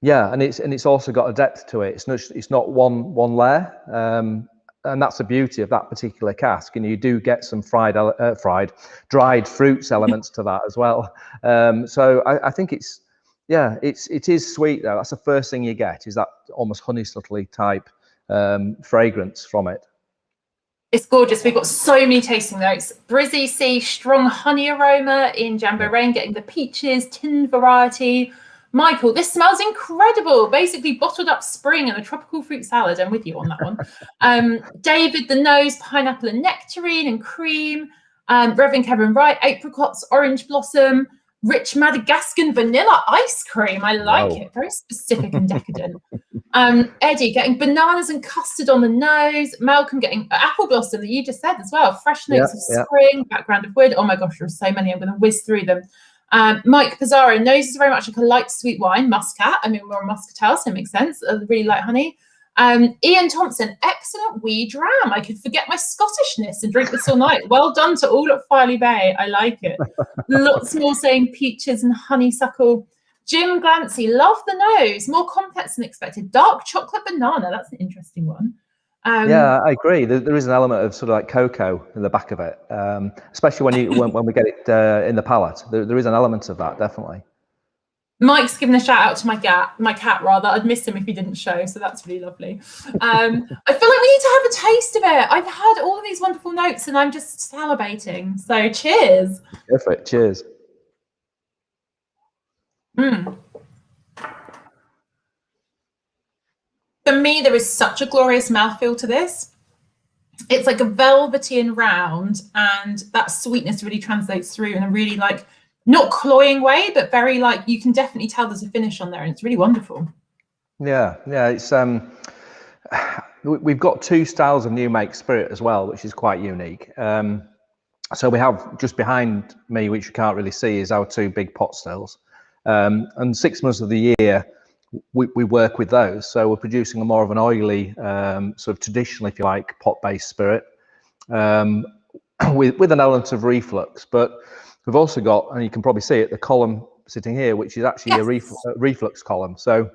Yeah, and it's also got a depth to it. It's not one layer, and that's the beauty of that particular cask. And you do get some dried fruits elements to that as well. So I think it is sweet though. That's the first thing you get, is that almost honeysuckle type fragrance from it. It's gorgeous. We've got so many tasting notes. Brizzy Sea, strong honey aroma in Jambo Rain, getting the peaches, tinned variety. Michael, this smells incredible. Basically bottled up spring and a tropical fruit salad. I'm with you on that one. David, the nose, pineapple and nectarine and cream. Reverend Kevin Wright, apricots, orange blossom, rich Madagascan vanilla ice cream. I like it. Very specific and decadent. Eddie getting bananas and custard on the nose. Malcolm getting apple blossom that you just said as well. Fresh notes of spring, background of wood. Oh my gosh, there are so many. I'm going to whiz through them. Mike Pizarro, nose is very much like a light sweet wine. Muscat. I mean, we're on Moscatel, so it makes sense. Really light honey. Ian Thompson, excellent wee dram. I could forget my Scottishness and drink this all night. Well done to all at Filey Bay. I like it. Lots more saying peaches and honeysuckle. Jim Glancy, love the nose. More complex than expected. Dark chocolate banana. That's an interesting one. Yeah, I agree. There is an element of sort of like cocoa in the back of it, especially when we get it in the palate. There is an element of that, definitely. Mike's given a shout out to my cat rather. I'd miss him if he didn't show, so that's really lovely. I feel like we need to have a taste of it. I've had all of these wonderful notes and I'm just salivating. So cheers. Perfect. Cheers. For me, there is such a glorious mouthfeel to this. It's like a velvety and round, and that sweetness really translates through in a really like, not cloying way, but very like, you can definitely tell there's a finish on there, and it's really wonderful. Yeah, it's we've got two styles of new make spirit as well, which is quite unique. So we have just behind me, which you can't really see, is our two big pot stills, and 6 months of the year we work with those. So we're producing a more of an oily, sort of traditional, if you like, pot-based spirit, with an element of reflux. But we've also got, and you can probably see it, the column sitting here, which is actually a reflux column. So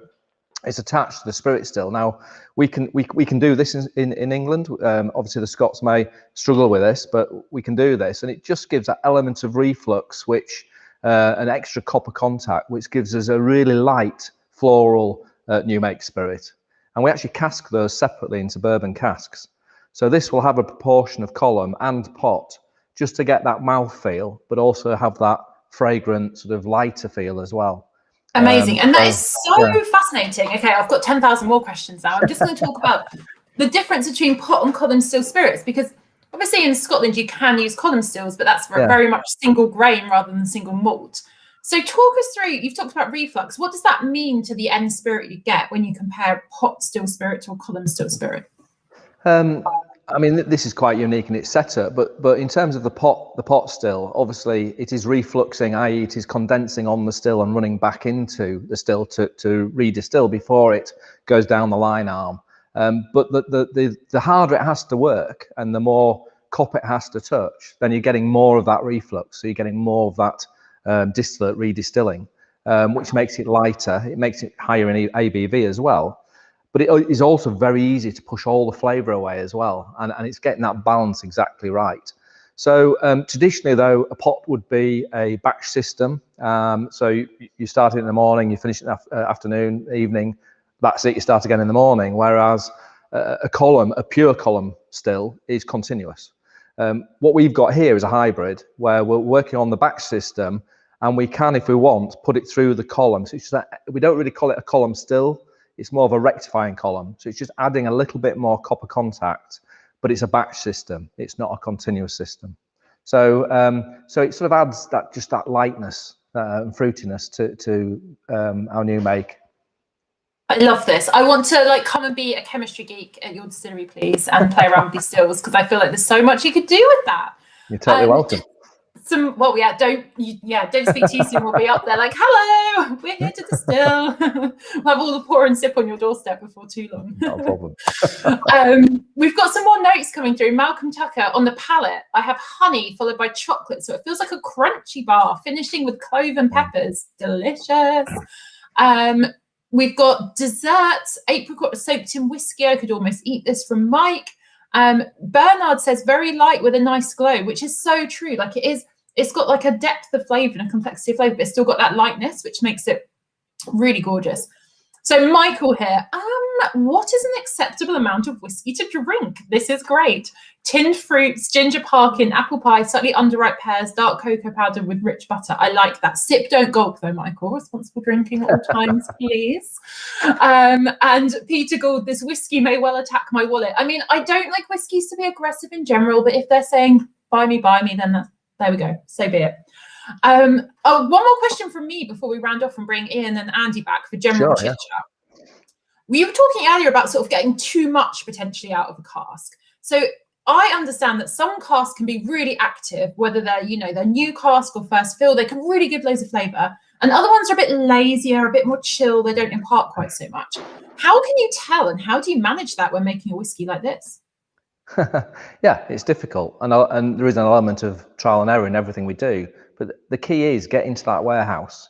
it's attached to the spirit still. Now we can do this in England. Obviously the Scots may struggle with this, but we can do this, and it just gives that element of reflux, which an extra copper contact, which gives us a really light floral new make spirit. And we actually cask those separately into bourbon casks. So this will have a proportion of column and pot, just to get that mouth feel, but also have that fragrant sort of lighter feel as well. Amazing. And that is so fascinating. Okay, I've got 10,000 more questions now. I'm just going to talk about the difference between pot and column still spirits, because obviously in Scotland you can use column stills, but that's very much single grain rather than single malt. So talk us through, you've talked about reflux. What does that mean to the end spirit you get when you compare pot still spirit to a column still spirit? I mean, this is quite unique in its setup, but in terms of the pot still, obviously it is refluxing, i.e. it is condensing on the still and running back into the still to redistill before it goes down the line arm. But the harder it has to work and the more cop it has to touch, then you're getting more of that reflux. So you're getting more of that distillate redistilling, which makes it lighter. It makes it higher in ABV as well. But it is also very easy to push all the flavour away as well. And it's getting that balance exactly right. So traditionally, though, a pot would be a batch system. So you start it in the morning, you finish it in the afternoon, evening. That's it, you start again in the morning. Whereas a pure column still is continuous. What we've got here is a hybrid where we're working on the batch system, and we can, if we want, put it through the column. So it's just that we don't really call it a column still. It's more of a rectifying column. So it's just adding a little bit more copper contact, but it's a batch system. It's not a continuous system. So so it sort of adds that lightness and fruitiness to our new make. I love this. I want to come and be a chemistry geek at your distillery, please, and play around with these stills, because I feel like there's so much you could do with that. You're totally welcome. Don't speak too soon. We'll be up there like, hello, we're here to distill. We'll have all the pour and sip on your doorstep before too long. Not a problem. We've got some more notes coming through. Malcolm Tucker, on the palate, I have honey followed by chocolate, so it feels like a crunchy bar, finishing with clove and peppers. Delicious. We've got desserts, apricot soaked in whiskey. I could almost eat this, from Mike. Bernard says very light with a nice glow, which is so true. Like it's got like a depth of flavour and a complexity of flavour, but it's still got that lightness, which makes it really gorgeous. So Michael here, what is an acceptable amount of whiskey to drink? This is great. Tinned fruits, ginger parkin, apple pie, slightly underripe pears, dark cocoa powder with rich butter. I like that. Sip, don't gulp though, Michael. Responsible drinking at all times, please. And Peter Gould, this whiskey may well attack my wallet. I mean, I don't like whiskies to be aggressive in general, but if they're saying buy me, then there we go. So be it. One more question from me before we round off and bring Ian and Andy back for general chit chat. We were talking earlier about sort of getting too much potentially out of a cask. So I understand that some casks can be really active, whether they're, they're new cask or first fill, they can really give loads of flavour. And other ones are a bit lazier, a bit more chill, they don't impart quite so much. How can you tell, and how do you manage that when making a whiskey like this? Yeah, it's difficult, and there is an element of trial and error in everything we do. But the key is get into that warehouse.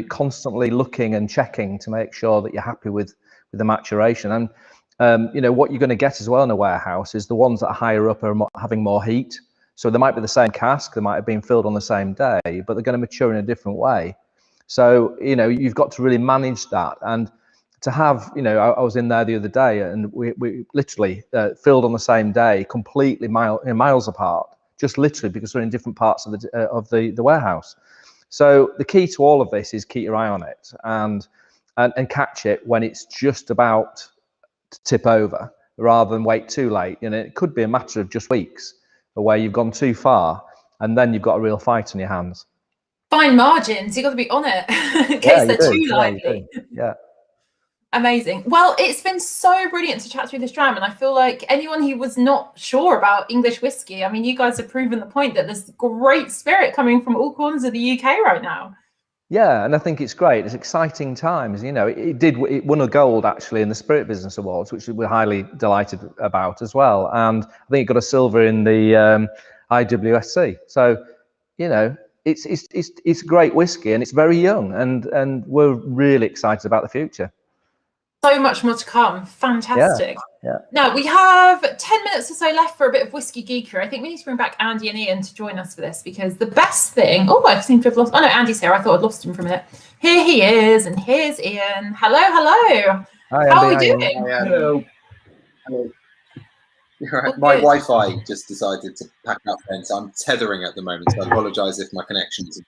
Constantly looking and checking to make sure that you're happy with the maturation. And what you're going to get as well in a warehouse is the ones that are higher up are having more heat. So they might be the same cask, they might have been filled on the same day, but they're going to mature in a different way. So you've got to really manage that. And to have, I was in there the other day, and we literally filled on the same day, completely miles apart, just literally because we're in different parts of the warehouse. So the key to all of this is keep your eye on it and catch it when it's just about to tip over, rather than wait too late. It could be a matter of just weeks where you've gone too far, and then you've got a real fight on your hands. Fine margins, you've got to be on it in case they're too lively. Yeah. Amazing. Well, it's been so brilliant to chat through this dram, and I feel like anyone who was not sure about English whiskey, I mean, you guys have proven the point that there's great spirit coming from all corners of the UK right now. Yeah, and I think it's great. It's exciting times. It won a gold actually in the Spirit Business Awards, which we're highly delighted about as well. And I think it got a silver in the IWSC. So, it's great whiskey, and it's very young, and we're really excited about the future. So much more to come. Fantastic. Yeah. Now we have 10 minutes or so left for a bit of whiskey geekery. I think we need to bring back Andy and Ian to join us for this, because the best thing, I seem to have lost, no, Andy's here. I thought I'd lost him for a minute. Here he is, and here's Ian. Hello. Hi, How are we Andy. doing? Hello. Right. My Wi-Fi just decided to pack up then, so I'm tethering at the moment, so I apologise if my connection is...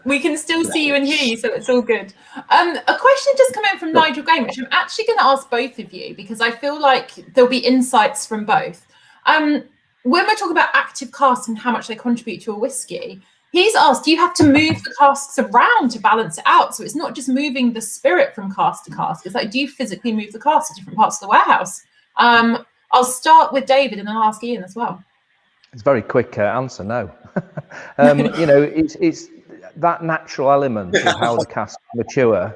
We can still see you and hear you, so it's all good. A question just come in from Nigel Game, which I'm actually going to ask both of you, because I feel like there'll be insights from both. When we're talking about active casks and how much they contribute to a whiskey, he's asked, do you have to move the casks around to balance it out? So it's not just moving the spirit from cask to cask. It's like, do you physically move the casks to different parts of the warehouse? I'll start with David and then I'll ask Ian as well. It's a very quick answer, no. It's that natural element of how the casks mature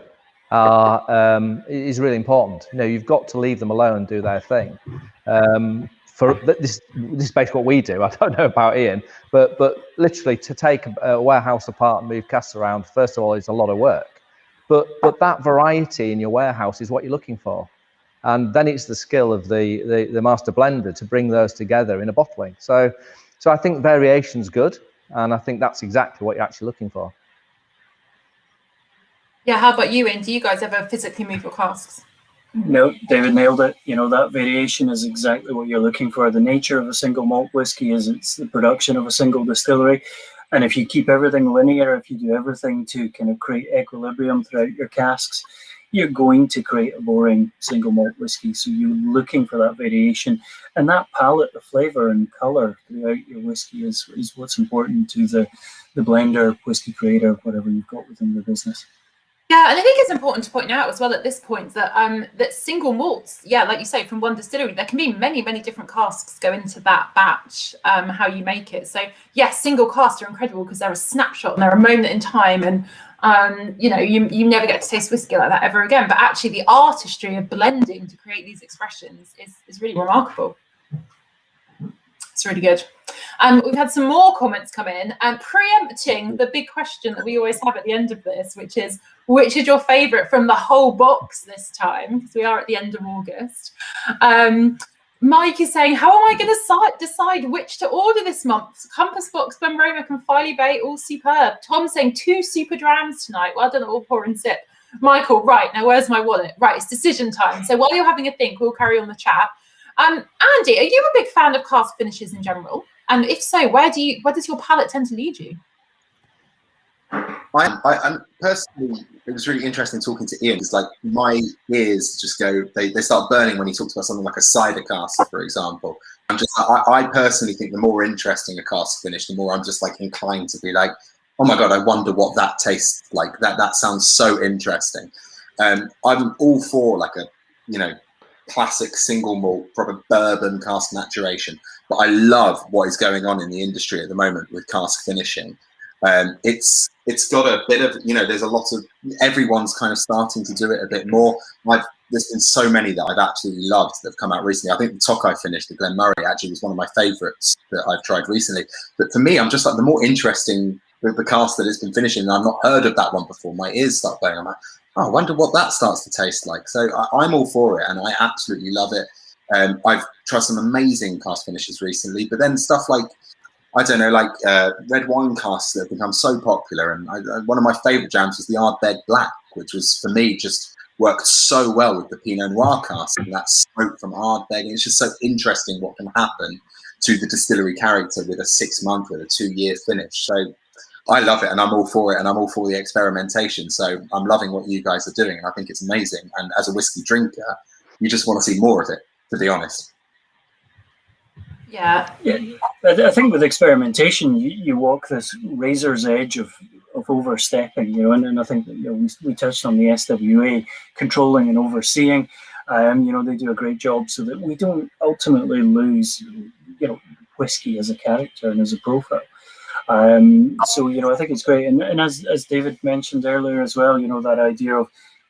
is really important. You've got to leave them alone and do their thing. For this is basically what we do. I don't know about Ian, but literally to take a warehouse apart and move casks around, first of all, is a lot of work. But that variety in your warehouse is what you're looking for. And then it's the skill of the master blender to bring those together in a bottling. So I think variation's good. And I think that's exactly what you're actually looking for. Yeah, how about you, Ian? Do you guys ever physically move your casks? No, David nailed it. That variation is exactly what you're looking for. The nature of a single malt whiskey is it's the production of a single distillery. And if you keep everything linear, if you do everything to kind of create equilibrium throughout your casks, you're going to create a boring single malt whiskey. So you're looking for that variation, and that palette of flavor and color throughout your whiskey is what's important to the blender, whiskey creator, whatever you've got within your business. Yeah, and I think it's important to point out as well at this point that that single malts, like you say, from one distillery, there can be many, many different casks go into that batch, how you make it. So yes, single casks are incredible because they're a snapshot and they're a moment in time, and you never get to taste whiskey like that ever again. But actually the artistry of blending to create these expressions is really remarkable. It's really good. We've had some more comments come in, and preempting the big question that we always have at the end of this, which is your favourite from the whole box this time, because we are at the end of August. Mike is saying, how am I going to decide which to order this month? Compass Box, Glen Moray and Filey Bay, all superb. Tom saying 2 super drams tonight. Well done, all pour and sip. Michael, right, now where's my wallet? Right, it's decision time. So while you're having a think, we'll carry on the chat. Andy, are you a big fan of cask finishes in general? And if so, where does your palate tend to lead you? I'm personally, it was really interesting talking to Ian. It's like my ears just go, they start burning when he talks about something like a cider cask, for example. I personally think the more interesting a cask finish, the more I'm just like inclined to be like, oh my God, I wonder what that tastes like. That sounds so interesting. I'm all for like a, classic single malt, proper bourbon cask maturation. But I love what is going on in the industry at the moment with cask finishing. It's got a bit of, there's a lot of, everyone's kind of starting to do it a bit more. There's been so many that I've absolutely loved that have come out recently. I think the Tokai finish, the Glen Moray, actually was one of my favourites that I've tried recently. But for me, I'm just like, the more interesting the cask that it's been finishing, and I've not heard of that one before, my ears start going. I'm like, oh, I wonder what that starts to taste like. So I'm all for it, and I absolutely love it. I've tried some amazing cask finishes recently, but then stuff like, I don't know, like red wine casks that have become so popular. And one of my favourite jams was the Ardbeg Black, which was, for me, just worked so well with the Pinot Noir cask and that smoke from Ardbeg. And it's just so interesting what can happen to the distillery character with a 6-month, with a 2-year finish. So I love it, and I'm all for it, and I'm all for the experimentation. So I'm loving what you guys are doing, and I think it's amazing. And as a whiskey drinker, you just want to see more of it, to be honest. Yeah. I think with experimentation, you walk this razor's edge of overstepping, and I think that, we touched on the SWA controlling and overseeing. They do a great job so that we don't ultimately lose, whiskey as a character and as a profile. So I think it's great, and as David mentioned earlier as well, that idea of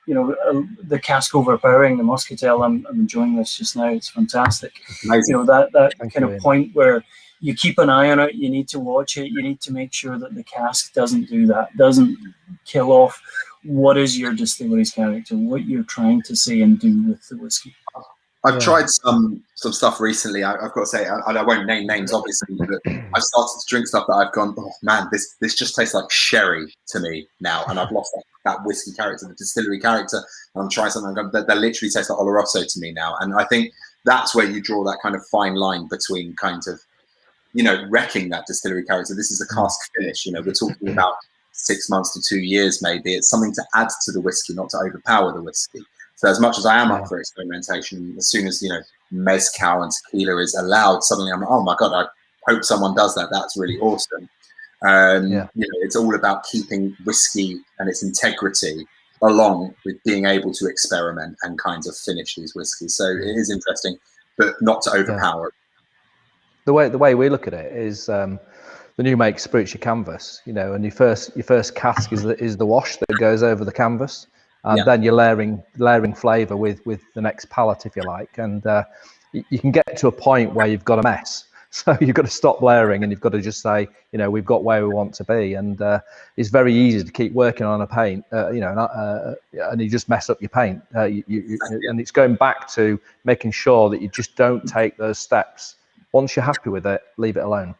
the cask overpowering the Moscatel. I'm enjoying this just now. It's fantastic. Amazing. That kind of point where you keep an eye on it. You need to watch it. You need to make sure that the cask doesn't do that, doesn't kill off what is your distillery's character, what you're trying to say and do with the whiskey. I've tried some stuff recently. I've got to say, and I won't name names, obviously, but I've started to drink stuff that I've gone, oh man, this just tastes like sherry to me now, and I've lost that whiskey character, the distillery character. And I'm trying something that literally tastes like Oloroso to me now, and I think that's where you draw that kind of fine line between kind of, wrecking that distillery character. This is a cask finish. We're talking about 6 months to 2 years, maybe. It's something to add to the whiskey, not to overpower the whiskey. So as much as I am up for experimentation, as soon as, mezcal and tequila is allowed, suddenly I'm like, oh my God, I hope someone does that. That's really awesome. It's all about keeping whiskey and its integrity along with being able to experiment and kind of finish these whiskeys. So it is interesting, but not to overpower it. The way we look at it is the new make spruits your canvas, and your first cask is the wash that goes over the canvas. And then you're layering flavour with the next palette, if you like, and you can get to a point where you've got a mess. So you've got to stop layering, and you've got to just say, we've got where we want to be. And it's very easy to keep working on a paint, and you just mess up your paint. And it's going back to making sure that you just don't take those steps. Once you're happy with it, leave it alone.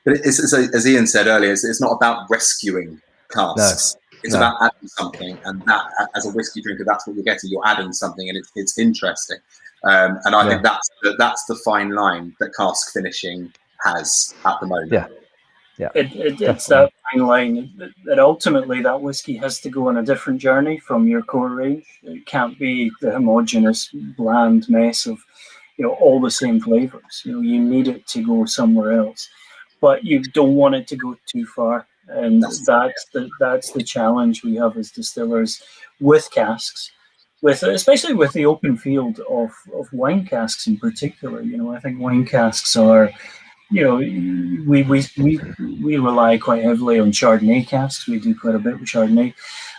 But it's as Ian said earlier, it's not about rescuing casks. No. It's about adding something, and that, as a whiskey drinker, that's what you're getting. You're adding something, and it's interesting. And I think that's the fine line that cask finishing has at the moment. It's that fine line that ultimately that whiskey has to go on a different journey from your core range. It can't be the homogenous, bland mess of all the same flavors. You need it to go somewhere else, but you don't want it to go too far. And that's the challenge we have as distillers with casks, especially with the open field of wine casks in particular. I think wine casks are, we rely quite heavily on Chardonnay casks. We do quite a bit with Chardonnay.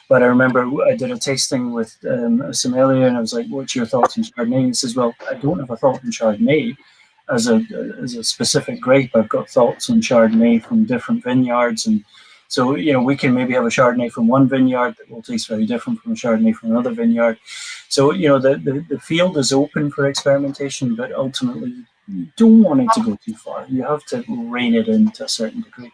But I remember I did a tasting with a sommelier, and I was like, "What's your thoughts on Chardonnay?" And he says, "Well, I don't have a thought on Chardonnay as a specific grape. I've got thoughts on Chardonnay from different vineyards, and so we can maybe have a Chardonnay from one vineyard that will taste very different from a Chardonnay from another vineyard. So the field is open for experimentation, but ultimately you don't want it to go too far. You have to rein it in to a certain degree."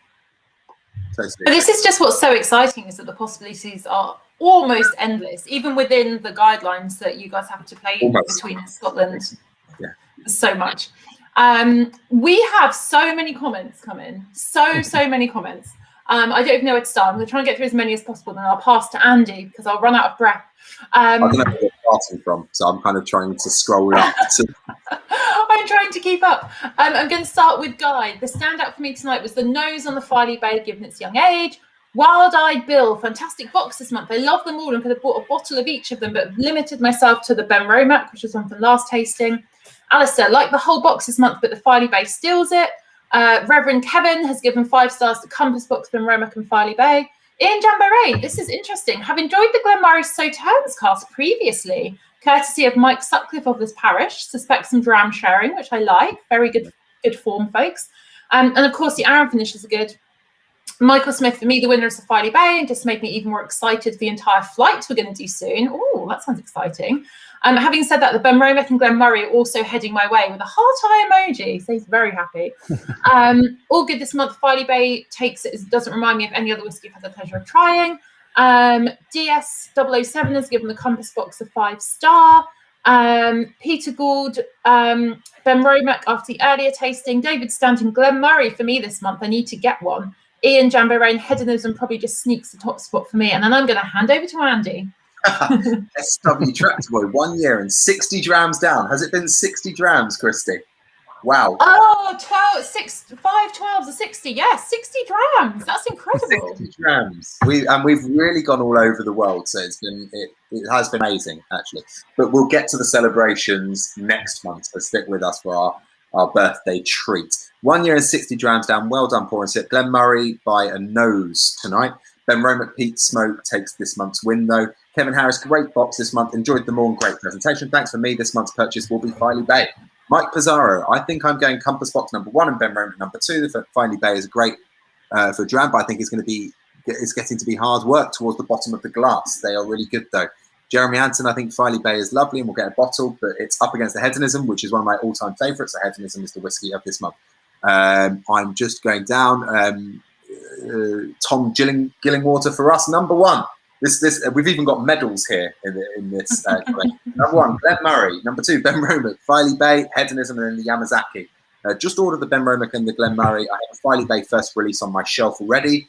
But this is just what's so exciting, is that the possibilities are almost endless, even within the guidelines that you guys have to play between Scotland. Yeah. So much. We have so many comments come in, so many comments. I don't even know where to start. I'm going to try and get through as many as possible, then I'll pass to Andy because I'll run out of breath. I don't know where you're starting from, so I'm kind of trying to scroll up. I'm trying to keep up. I'm going to start with Guy. The standout for me tonight was the nose on the Filey Bay, given its young age. Wild-Eyed Bill, fantastic box this month. I love them all and could have bought a bottle of each of them, but limited myself to the Benromac, which was one from last tasting. Alistair, like the whole box this month, but the Filey Bay steals it. Reverend Kevin has given 5 stars to Compass Box, Benromac and Filey Bay. Ian Jamboree, this is interesting. Have enjoyed the Glen Moray Sauternes cast previously, courtesy of Mike Sutcliffe of this parish. Suspect some dram sharing, which I like. Very good form, folks. And of course, the Arran finishes are good. Michael Smith, for me, the winner is the Filey Bay, and just made me even more excited for the entire flight we're going to do soon. Oh, that sounds exciting. Having said that, the Benromac and Glen Moray are also heading my way with a heart eye emoji, so he's very happy. All good this month. Filey Bay takes it, doesn't remind me of any other whiskey I've had the pleasure of trying. DS007 has given the Compass Box a 5-star. Peter Gould, Benromac after the earlier tasting. David Stanton, Glen Moray for me this month. I need to get one. Ian Jamboree, Hedonism probably just sneaks the top spot for me. And then I'm going to hand over to Andy. SW Tractor Boy, 1 year and 60 drams down. Has it been 60 drams, Christy? Wow. Oh, 5 12s are 60. Yes, 60 drams. That's incredible. 60 drams. We've really gone all over the world, so it has been amazing actually. But we'll get to the celebrations next month, so stick with us for our birthday treat. 1 year and 60 drams down. Well done, Pour and Sip. Glen Moray by a nose tonight. Benromac Pete Smoke takes this month's win though. Kevin Harris, great box this month. Enjoyed them all and great presentation. Thanks for me. This month's purchase will be Filey Bay. Mike Pizarro, I think I'm going Compass Box number 1 and Benromac number 2. The Filey Bay is great for dram, but I think it's getting to be hard work towards the bottom of the glass. They are really good though. Jeremy Anton, I think Filey Bay is lovely and we'll get a bottle, but it's up against the Hedonism, which is one of my all-time favourites. The Hedonism is the whiskey of this month. I'm just going down. Tom Gillingwater for us, number 1. This we've even got medals here in this. Number 1, Glen Moray. Number 2, Benromac, Filey Bay, Hedonism, and then the Yamazaki. Just ordered the Benromac and the Glen Moray. I have a Filey Bay first release on my shelf already.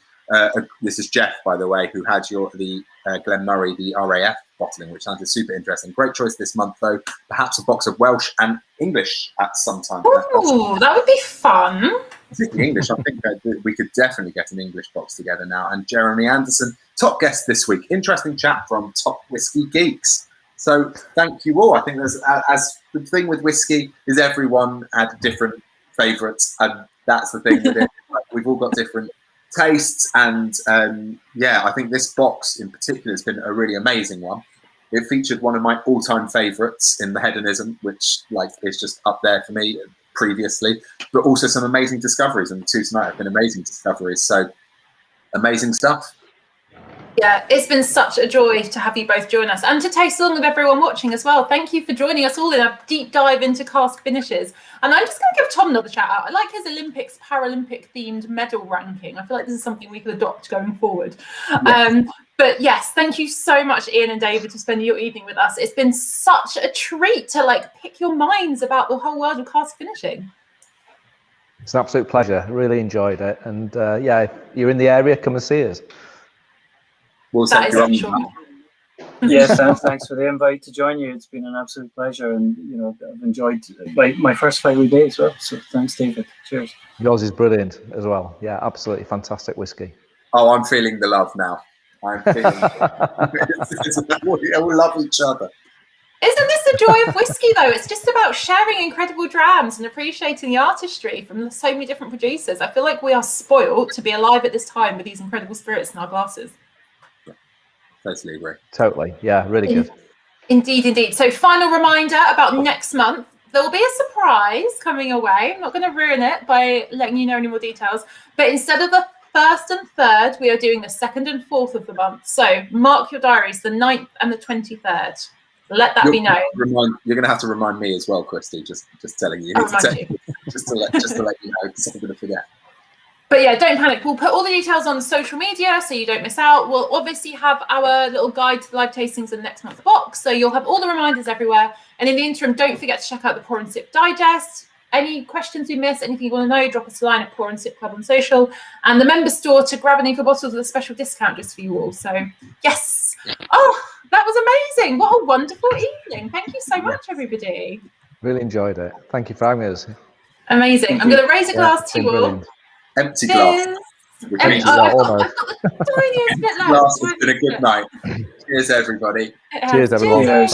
This is Jeff, by the way, who had the Glen Moray, the RAF bottling, which sounded super interesting. Great choice this month, though. Perhaps a box of Welsh and English at some time. Oh, that would be fun. Particularly English. I think we could definitely get an English box together now. And Jeremy Anderson, top guest this week. Interesting chat from Top Whiskey Geeks. So thank you all. I think there's, as the thing with whiskey is everyone had different favourites, and that's the thing with it. Like, we've all got different tastes, and yeah, I think this box in particular has been a really amazing one. It featured one of my all-time favourites in the Hedonism, which is just up there for me previously, but also some amazing discoveries, and the 2 tonight have been amazing discoveries. So amazing stuff. Yeah, it's been such a joy to have you both join us and to taste along with everyone watching as well. Thank you for joining us all in a deep dive into cask finishes. And I'm just going to give Tom another shout out. I like his Olympics, Paralympic themed medal ranking. I feel like this is something we could adopt going forward. Yes. But yes, thank you so much, Ian and David, for spending your evening with us. It's been such a treat to pick your minds about the whole world of cask finishing. It's an absolute pleasure. I really enjoyed it. And yeah, if you're in the area, come and see us. We'll that is actually. Yes, thanks for the invite to join you. It's been an absolute pleasure, and I've enjoyed my first Filey Bay as well. So thanks, David. Cheers. Yours is brilliant as well. Yeah, absolutely fantastic whiskey. Oh, I'm feeling the love now. I'm feeling. We all love each other. Isn't this the joy of whiskey, though? It's just about sharing incredible drams and appreciating the artistry from so many different producers. I feel like we are spoiled to be alive at this time with these incredible spirits in our glasses. Totally agree. Totally. Yeah, really good. Indeed, indeed. So final reminder about next month. There will be a surprise coming away. I'm not going to ruin it by letting you know any more details. But instead of the 1st and 3rd, we are doing the 2nd and 4th of the month. So mark your diaries, the 9th and the 23rd. Let that be known. You're going to have to remind me as well, Christy, just telling you. Just to let you know, because I'm going to forget. But yeah, don't panic. We'll put all the details on social media so you don't miss out. We'll obviously have our little guide to the live tastings in the next month's box. So you'll have all the reminders everywhere. And in the interim, don't forget to check out the Pour and Sip Digest. Any questions we missed, anything you want to know, drop us a line at Pour and Sip Club on social. And the member store to grab any bottles with a special discount just for you all. So yes. Oh, that was amazing. What a wonderful evening. Thank you so much, everybody. Really enjoyed it. Thank you for having us. Amazing. I'm going to raise a glass to you all. Empty glass. We're I've finished. got almost. the tiniest bit left. Last has been a good night. Cheers, everybody. Cheers, everyone. Cheers.